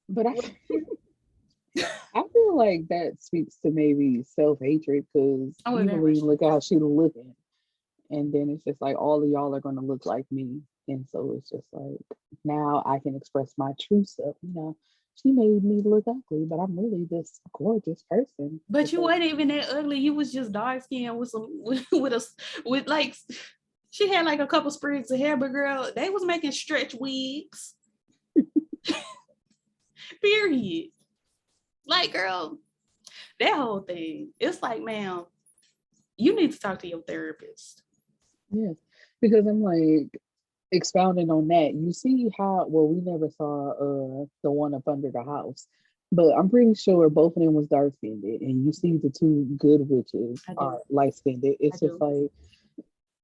But I feel like that speaks to maybe self-hatred because look how she's looking. And then it's just like all of y'all are going to look like me. And so it's just like, now I can express my true self. You know, she made me look ugly, but I'm really this gorgeous person. But you weren't even that ugly. You was just dark skinned with like, she had like a couple sprigs of hair, but girl, they was making stretch wigs. Period. Like, girl, that whole thing, it's like, ma'am, you need to talk to your therapist. Yes, because I'm like, expounding on that, you see how, well, we never saw the one up under the house, but I'm pretty sure both of them was dark-skinned, and you see the two good witches are light-skinned. It's just like,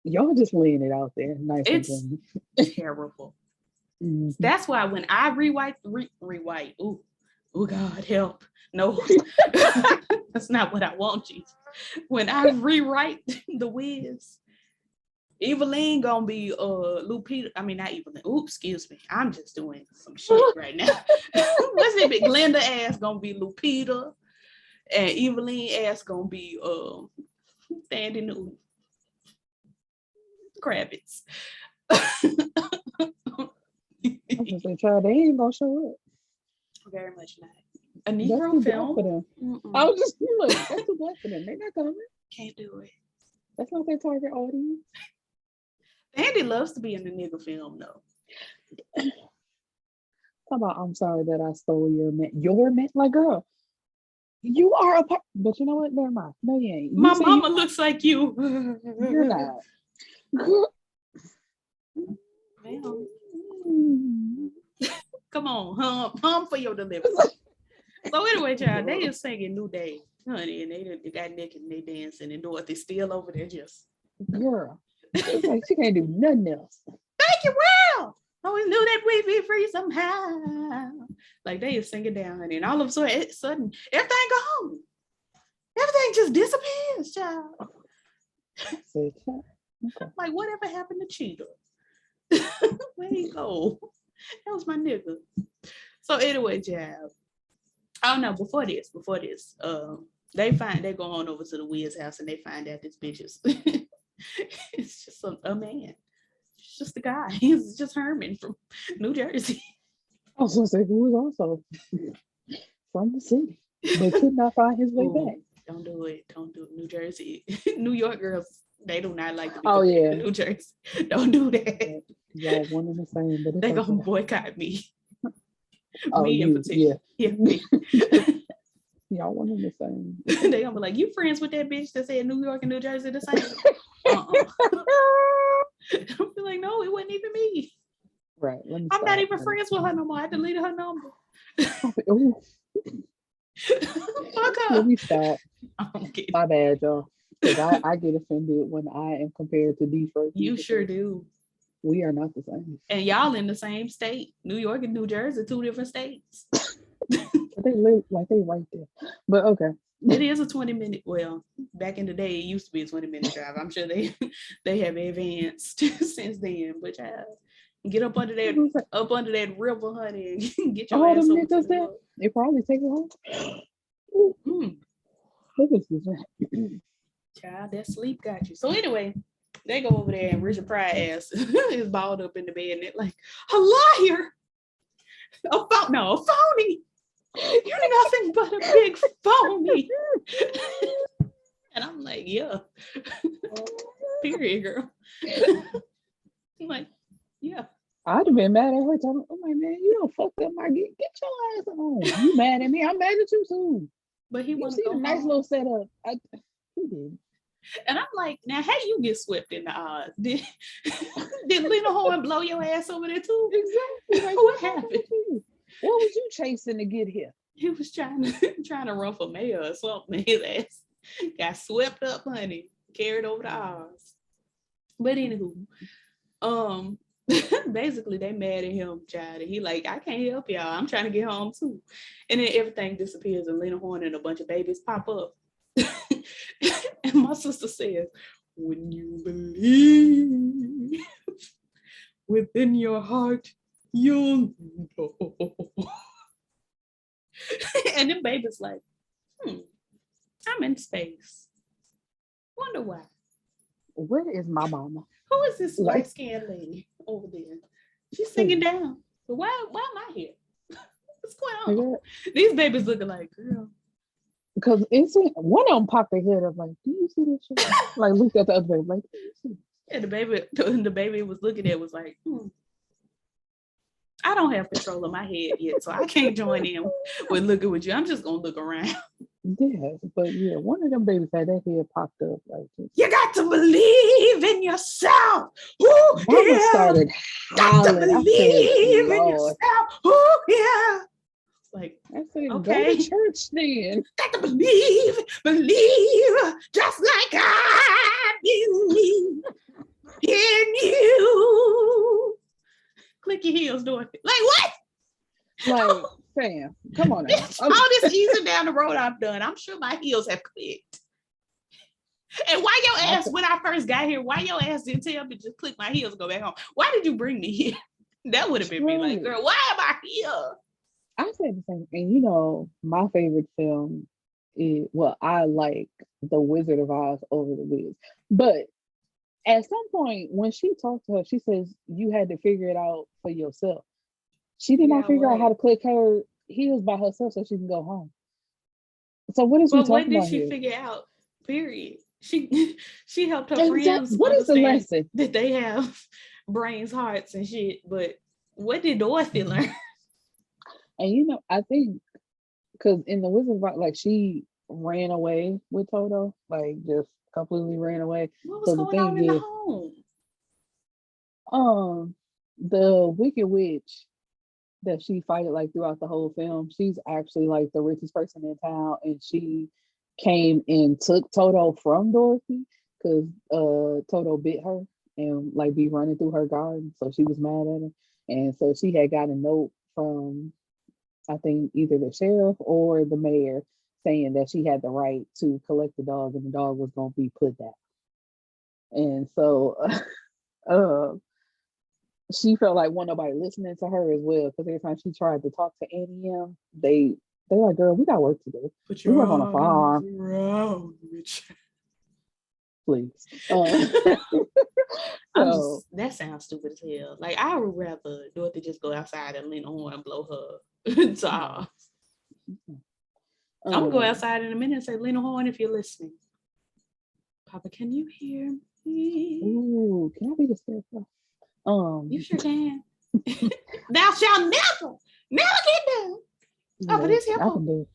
y'all just laying it out there. Nice. It's terrible. That's why when I rewrite, oh God, help. No, that's not what I want, Jesus. When I rewrite the Wiz, Evelyn gonna be Lupita. I mean, not Evelyn. Oops, excuse me. I'm just doing some shit right now. What's it? Glenda ass gonna be Lupita, and Evelyn ass gonna be Sandy Newton. Kravitz. I'm just saying, child, they ain't gonna show up. Very much not. A Negro film. I was just look, that's too black for them. They're not coming. Can't do it. That's not their target audience. Andy loves to be in the nigga film, though. Talk about, I'm sorry that I stole your man. Your man, like, girl, you are a part. But you know what? Never mind. No, you ain't. My mama looks like you. You're not. Well, come on, hum for your delivery. So anyway, child, they is singing New Day, honey, and they got naked and they dancing, and Dorothy's still over there just. Girl, it's like she can't do nothing else. Thank you, Will. Always knew that we'd be free somehow. Like they is singing down, honey, and all of a sudden, everything gone. Everything just disappears, child. Okay. Like whatever happened to Cheetah? Where he go? That was my nigga. So anyway, child. Oh no, before this, they go on over to the Wiz house and they find out this bitch is it's just a man. It's just a guy. He's just Herman from New Jersey. I was gonna say who was also from the city, but could not find his way back. Don't do it. New Jersey. New York girls, they do not like to be New Jersey. Don't do that. Y'all one and the same, but they gonna boycott me. Oh, me in particular. Yeah, me. Y'all one and the same. They gonna be like, you friends with that bitch that said New York and New Jersey the same? I'll be like, no, it wasn't even me. Right. I'm not even friends with her no more. I deleted her number. Fuck her. Let me stop. My bad, y'all. Because I get offended when I am compared to Detroit. You sure do. We are not the same. And y'all in the same state. New York and New Jersey, 2 different states. They live like they right there. But okay. It is a 20-minute. Well, back in the day, it used to be a 20-minute drive. I'm sure they have advanced since then. But get up under that river, honey, and get your ass over to the they probably take it home. Child, that sleep got you. So anyway, they go over there and Richard Pryor ass is balled up in the bed and they're like, a liar, a phony. You're nothing but a big phony. And I'm like, yeah. Period, girl. I'm like, yeah. I'd have been mad at her. I'm like, man, you don't fuck up my get your ass on. You mad at me? I'm mad at you too. But he wants to go nice little setup. He did. And I'm like, now how you get swept in the eyes? Did Lena Horne blow your ass over there too? Exactly. Like, what happened? What was you chasing to get here? He was trying to run for mayor or something. His ass got swept up, honey, carried over the aisles. But anywho, basically they mad at him, child, and he like, I can't help y'all. I'm trying to get home too. And then everything disappears and Lena Horne and a bunch of babies pop up. And my sister says, when you believe within your heart, you'll know. And then baby's like, I'm in space. Wonder why. Where is my mama? Who is this light-skinned lady over there? She's singing down. But why am I here? What's going on? These babies looking like, girl. Because one of them popped their head up like, do you see this shit? Like looked at the other baby like, do you see? And the baby was looking at was like, I don't have control of my head yet, so I can't join in with looking with you. I'm just gonna look around. Yeah, but yeah, one of them babies had that head popped up like this. You got to believe in yourself. Mama started got to believe in yourself. Yeah. Like, I said, okay, go to church then. Got to believe, just like I believe in you. Click your heels, Dorothy. Like what? Like, fam, come on now. All this easing down the road I've done, I'm sure my heels have clicked. And why your ass, when I first got here, why your ass didn't tell me just click my heels and go back home? Why did you bring me here? That would have been me like, girl, why am I here? I said the same thing. You know, my favorite film is, well, I like The Wizard of Oz over The Wiz. But at some point, when she talked to her, she says, you had to figure it out for yourself. She did not figure out how to click her heels by herself so she can go home. So what is she talking about? What did she figure out? Period. She helped her friends what is the lesson? That they have brains, hearts, and shit. But what did Dorothy learn? And you know, I think because in The Wizard of Oz, like she ran away with Toto, like just completely ran away. What was going on in the home? The Wicked Witch that she fighted like throughout the whole film, she's actually like the richest person in town, and she came and took Toto from Dorothy because Toto bit her and like be running through her garden, so she was mad at her, and so she had got a note from I think either the sheriff or the mayor saying that she had the right to collect the dog and the dog was going to be put down. And so she felt like wasn't nobody listening to her as well, because every time she tried to talk to Annie M, they're like, girl, we got work to do. We work on a farm. Please. That sounds stupid as hell. Like, I would rather Dorothy just go outside and lean on and blow her to I'm gonna go outside in a minute and say, Lena Horne, if you're listening. Papa, can you hear me? Ooh, can I be the Scarecrow? You sure can. Thou shalt never get down. Papa, this here. I can do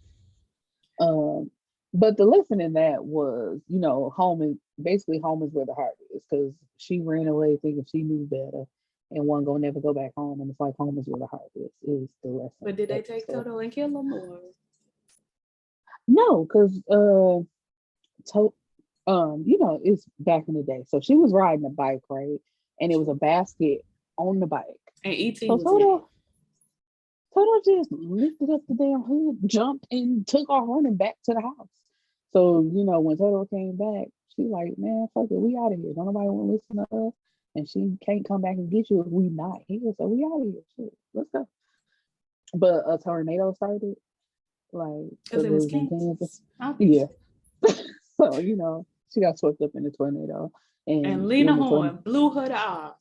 it. But the lesson in that was, you know, home is where the heart is, because she ran away thinking she knew better and one gonna never go back home, and it's like home is where the heart is the lesson. But did they take Toto and kill him or? No, because you know, it's back in the day. So she was riding a bike, right? And it was a basket on the bike. And E.T. So was Toto just lifted up the damn hood, jumped, and took off running back to the house. So, you know, when Toto came back, she like, man, fuck it, we out of here. Don't nobody want to listen to us. And she can't come back and get you if we not here. So we out of here. Shit, let's go. But a tornado started. Like, because it was Kansas. Yeah. So, you know, she got swept up in the tornado. And Lena Horne blew her to Oz.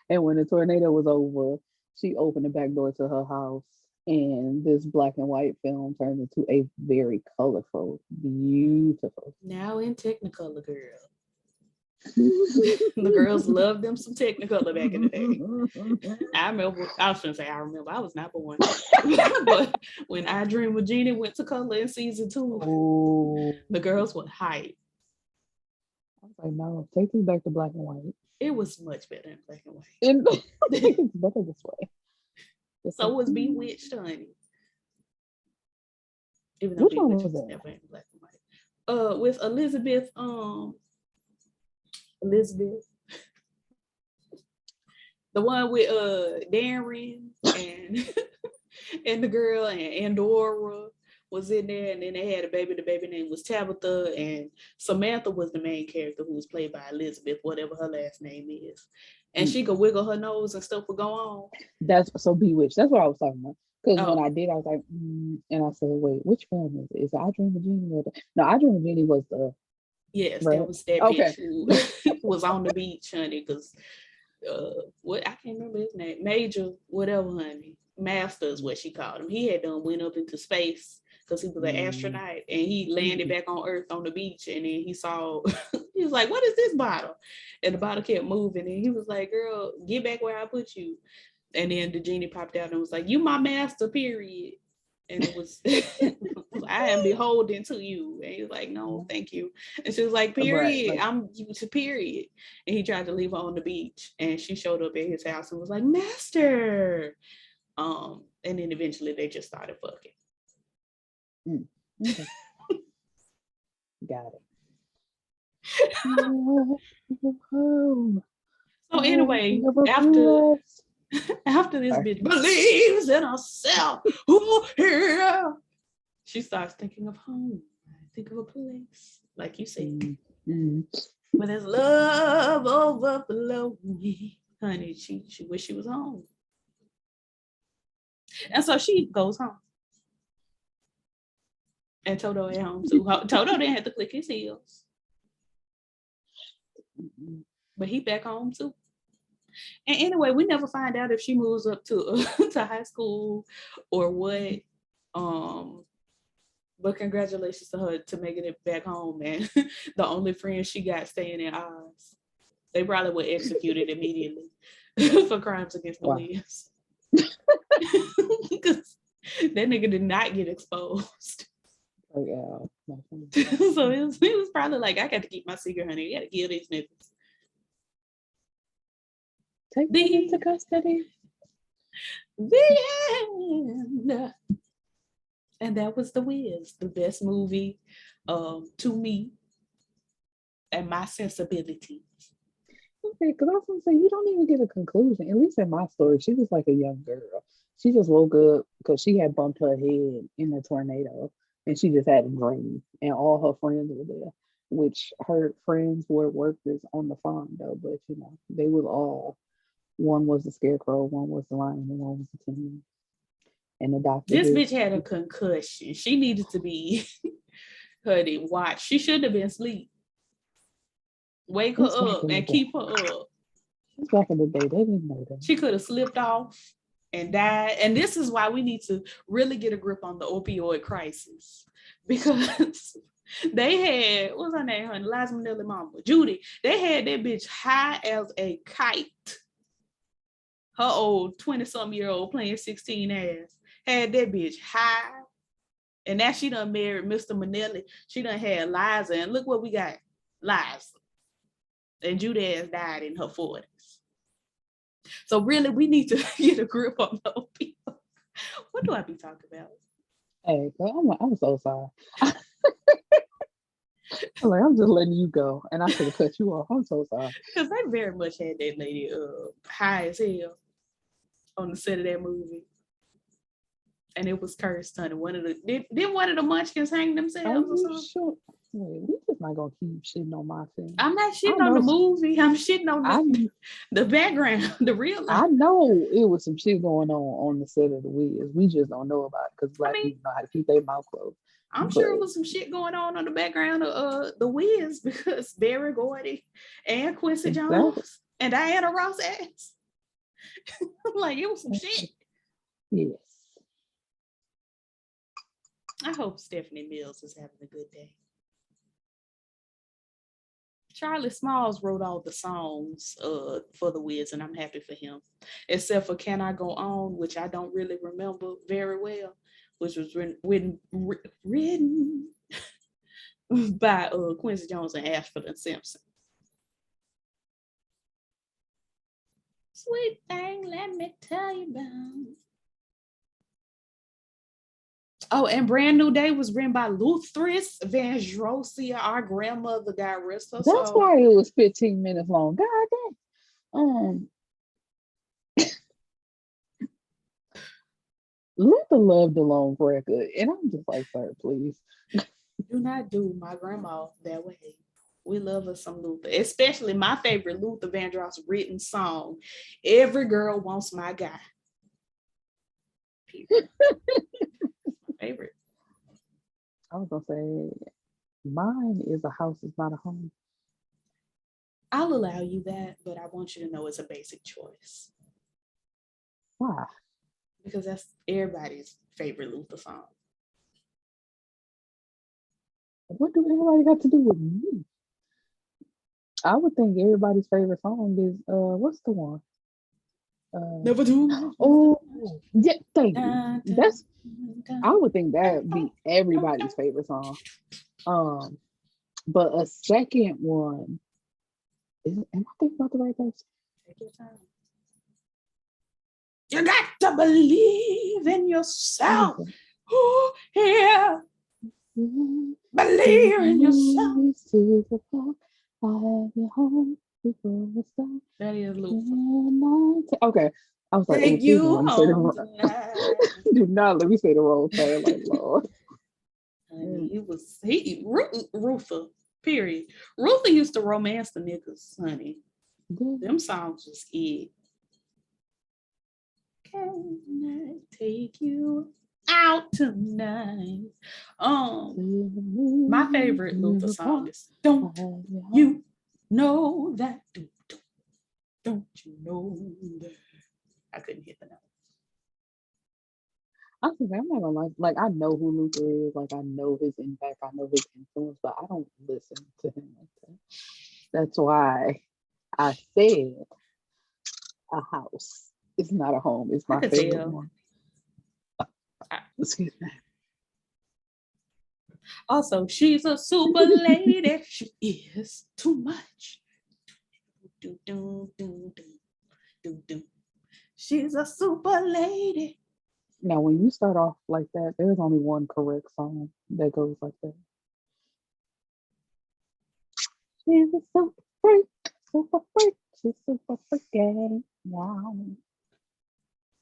And when the tornado was over, she opened the back door to her house, and this black and white film turned into a very colorful, beautiful. Now in Technicolor, girl. The girls loved them some Technicolor back in the day. I remember, I was not born. But when I Dream of Jeannie went to color in season 2, the girls were hype. I was like, no, take this back to black and white. It was much better in black and white. It's better this way. So was Bewitched, honey. Even though which one was that? Never in black and white. With Elizabeth, the one with Darren and the girl and Andorra was in there, and then they had a baby. The baby name was Tabitha, and Samantha was the main character, who was played by Elizabeth, whatever her last name is. And she could wiggle her nose and stuff would go on. That's so Bewitched. That's what I was talking about. Because when I did, I was like, and I said, wait, which film is it? Is it I Dream of Jeannie? No, I Dream of Jeannie was the. Yes, right? That was that bitch who was on the beach, honey. Because what I can't remember his name, Major, whatever, honey. Master is what she called him. He had went up into space because he was an astronaut, and he landed back on Earth on the beach, and then he saw, he was like, what is this bottle? And the bottle kept moving, and he was like, girl, get back where I put you. And then the genie popped out and was like, you my master, period. And it was, I am beholden to you. And he was like, no, thank you. And she was like, period, right. I'm you to period. And he tried to leave her on the beach, and she showed up at his house and was like, master. And then eventually they just started fucking. Okay. Got it. So anyway, after After this bitch believes in herself, ooh, yeah, she starts thinking of home. Think of a place, like you said. When there's love overflow me, honey, she wish she was home. And so she goes home. And Toto at home too. Toto didn't have to click his heels. But he back home too. And anyway, we never find out if she moves up to to high school or what. But congratulations to her to making it back home, man. The only friend she got staying in Oz. They probably were executed immediately for crimes against the Wiz. Because that nigga did not get exposed. Oh, yeah. So it was probably like, I got to keep my secret, honey. You got to kill these niggas. Take them into custody. The end. And that was The Wiz, the best movie to me and my sensibilities. Okay, because I was going to say, you don't even get a conclusion. At least in my story, she was like a young girl. She just woke up because she had bumped her head in a tornado and she just had a dream. And all her friends were there, which her friends were workers on the farm, though. But, you know, they was all, one was the Scarecrow, one was the Lion, and one was the King. And the doctor. This bitch had a concussion. She needed to be, honey, watch. She shouldn't have been asleep. Wake her up and keep her up. Back in the day, they didn't know that. She could have slipped off and died. And this is why we need to really get a grip on the opioid crisis. Because they had, what's her name, honey? Liza Minnelli mama, Judy. They had that bitch high as a kite. Her old 20-something-year-old playing 16 ass had that bitch high. And now she done married Mr. Minnelli. She done had Liza. And look what we got. Liza. And Judy ass died in her 40s. So really, we need to get a grip on those people. What do I be talking about? Hey, I'm so sorry. I'm just letting you go, and I should have cut you off. I'm so sorry. Because they very much had that lady high as hell on the set of that movie, and it was cursed. Honey, did one of the Munchkins hang themselves or something? Sure? Wait, we just not gonna keep shitting on my film. I'm not shitting on the movie. I'm shitting on the background, the real life. I know it was some shit going on the set of The Wiz. We just don't know about it because black people know how to keep their mouth closed. I'm sure it was some shit going on the background of The Wiz because Barry Gordy and Quincy Jones and Diana Ross ass. Like, it was some shit. Yes. I hope Stephanie Mills is having a good day. Charlie Smalls wrote all the songs for The Wiz, and I'm happy for him. Except for Can I Go On, which I don't really remember very well, which was written by Quincy Jones and Ashford and Simpson. Sweet thing, let me tell you about. Oh, and Brand New Day was written by Luthris Van Drosia, our grandmother, God rest her soul. That's why it was 15 minutes long. God damn. Luther loved the long record, and I'm just like, sir, please. Do not do my grandma that way. We love us some Luther, especially my favorite Luther Vandross written song, Every Girl Wants My Guy. Favorite. I was gonna say, mine is A House Is Not a Home. I'll allow you that, but I want you to know it's a basic choice. Why? Because that's everybody's favorite Luther song. What do everybody got to do with me? I would think everybody's favorite song is what's the one? Never do. Oh, yeah, thank you. That's I would think that would be everybody's favorite song. But a second one am I thinking about the right person? Take your time. You got to believe in yourself. Oh, yeah. Believe in yourself. That is Luther. Okay, I was like, oh, Take please don't you let me say the home wrong. tonight. Do not let me say the wrong thing. Like, Lord. Honey, it was Ruther, period. Ruther used to romance the niggas, honey. Them songs was it. Can I take you out tonight? My favorite Luther song is Don't You Know That? Don't you know that? I couldn't hit the note. I think I'm not gonna lie. Like, I know who Luther is. Like, I know his impact. I know his influence, but I don't listen to him like that. That's why I said a house. It's not a home. It's my favorite one. Excuse me. Also, she's a super lady. She is too much. Do, do, do, do, do, do. She's a super lady. Now, when you start off like that, there's only one correct song that goes like that. She's a super freak, super freak. She's super freaking wow.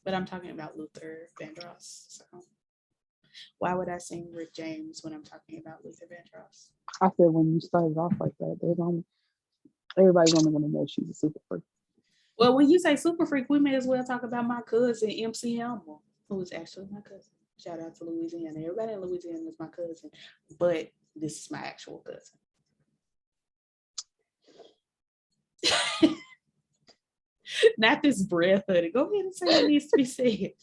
But I'm talking about Luther Vandross. So why would I sing Rick James when I'm talking about Luther Vandross? I said when you started off like that, there's only everybody's only gonna know she's a super freak. Well, when you say super freak, we may as well talk about my cousin MC Hammer, who is actually my cousin. Shout out to Louisiana. Everybody in Louisiana is my cousin, but this is my actual cousin. Not this breath, honey. Go ahead and say what needs to be said.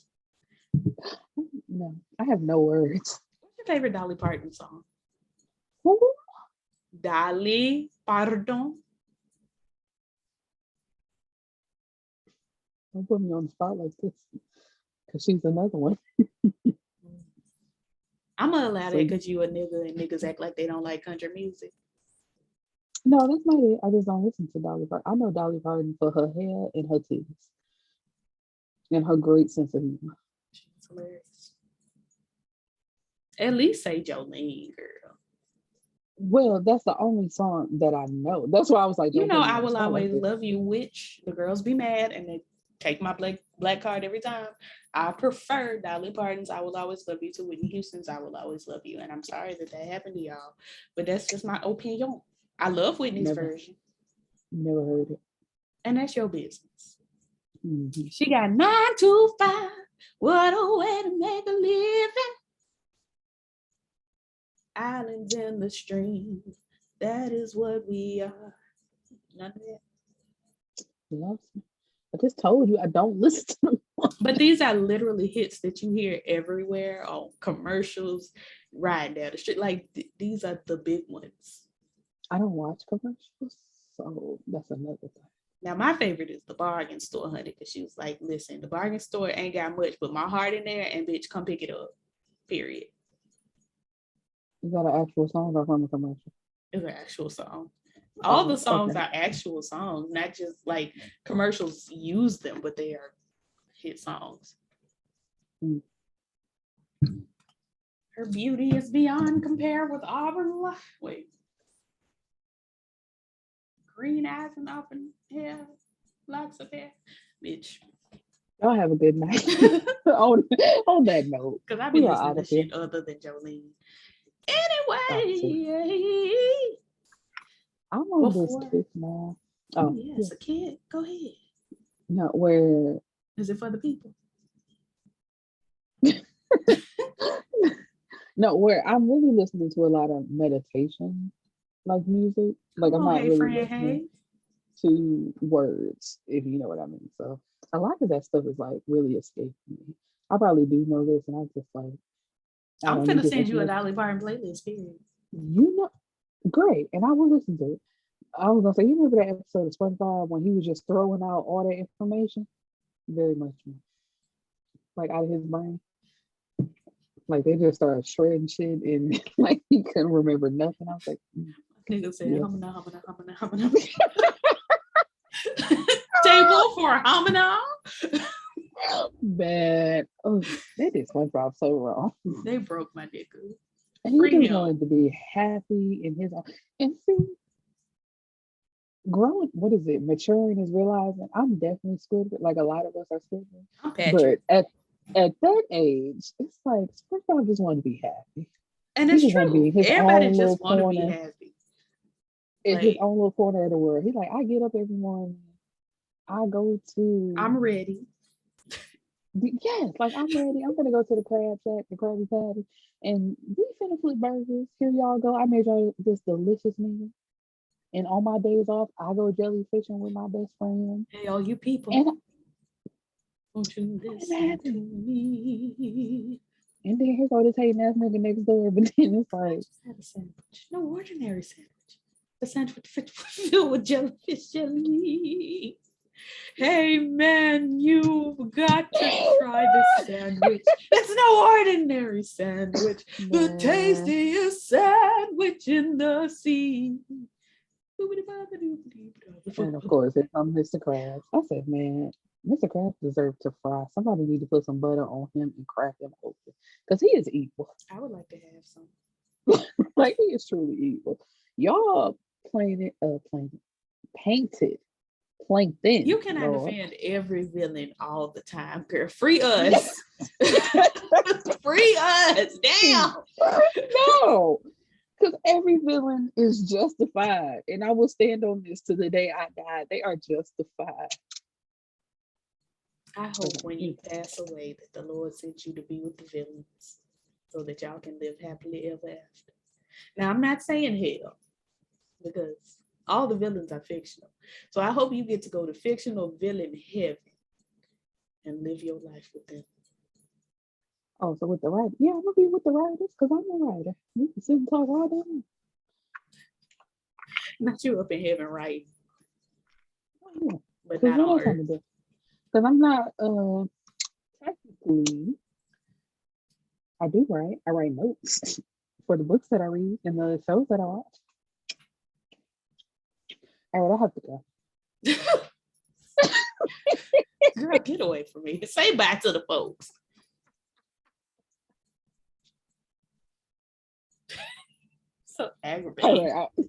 No, I have no words. What's your favorite Dolly Parton song? Woo. Dolly Parton. Don't put me on the spot like this, because she's another one. I'm gonna allow that because you a nigga and niggas act like they don't like country music. No, that's not it. I just don't listen to Dolly Parton. I know Dolly Parton for her hair and her titties and her great sense of humor. She's hilarious. At least say Jolene, girl. Well, that's the only song that I know. That's why I was like, you know, I will always love you, which the girls be mad and they take my black card every time. I prefer Dolly Parton's I Will Always Love You to Whitney Houston's I Will Always Love You. And I'm sorry that happened to y'all, but that's just my opinion. I love Whitney's version. Never heard it. And that's your business. Mm-hmm. She got 9 to 5. What a way to make a living. Islands in the stream. That is what we are. None of that. Loves me. I just told you I don't listen to them. But these are literally hits that you hear everywhere on commercials, riding down the street. Like these are the big ones. I don't watch commercials, so that's another thing. Now my favorite is the bargain store, honey, because she was like, listen, the bargain store ain't got much, but my heart in there, and bitch, come pick it up. Period. Is that an actual song or from a commercial? It's an actual song. All the songs are actual songs, not just like commercials use them, but they are hit songs. Mm. Her beauty is beyond compare with auburn. Wait. Green eyes and auburn hair, locks of hair. Bitch. Y'all have a good night. on that note. Because I've been listening to shit other than Jolene. Anyway. I'm on this kick now. Oh, yes, a kid. Go ahead. No, where is it for the people? No, where I'm really listening to a lot of meditation like music. Like I'm not really listening to words, if you know what I mean. So a lot of that stuff is like really escaping me. I probably do know this, and I just like I'm gonna send you a Dolly Parton playlist, period. You know, great, and I will listen to it. I was gonna say, you remember that episode of SpongeBob when he was just throwing out all that information? Very much like out of his brain. Like they just started shredding shit and like he couldn't remember nothing. I was like, nigga said, humana. Table for humana. Bad. Oh, they did SpongeBob so wrong. They broke my nigga. And he just wanted to be happy in his own. And see, maturing is realizing I'm definitely Squidward, like a lot of us are Squidward. I'm But Patrick. at that age, it's like SpongeBob just want to be happy. And He it's just want to be true. in his Everybody own just little want to be corner, happy. in his Like, own little corner of the world. He's like, I get up every morning, I go to I'm ready. yes, like I'm ready. I'm gonna go to the crab shack, the Krabby Patty, and we finna flip burgers. Here y'all go. I made y'all this delicious meal. And on my days off, I go jellyfishing with my best friend. Hey, all you people, And won't you listen to imagine. me? And then here go this hating ass nigga next door. But then it's I like, just had a sandwich. No ordinary sandwich. A sandwich filled with jellyfish jelly. Hey man, you've got to try this sandwich. It's no ordinary sandwich. The man. tastiest sandwich in the sea. And of course, here comes Mr. Krabs. I said, man, Mr. Krabs deserves to fry. Somebody need to put some butter on him and crack him open. Because he is evil. I would like to have some. Like, he is truly evil. Y'all painted plankton. You cannot Lord. defend every villain all the time, girl. Free us. Free us. Damn. No. Because every villain is justified. And I will stand on this to the day I die. They are justified. I hope when you pass away that the Lord sent you to be with the villains so that y'all can live happily ever after. Now, I'm not saying hell because all the villains are fictional. So I hope you get to go to fictional villain heaven and live your life with them. Oh, so with the writer. Yeah, I'm going to be with the writers because I'm a writer. You can sit and talk all day long. Not you up in heaven, right? Yeah. But not on earth. Because I'm not technically, I do write. I write notes for the books that I read and the shows that I watch. All right, I have to go. Girl, get away from me. Say bye to the folks. So aggravating. All right,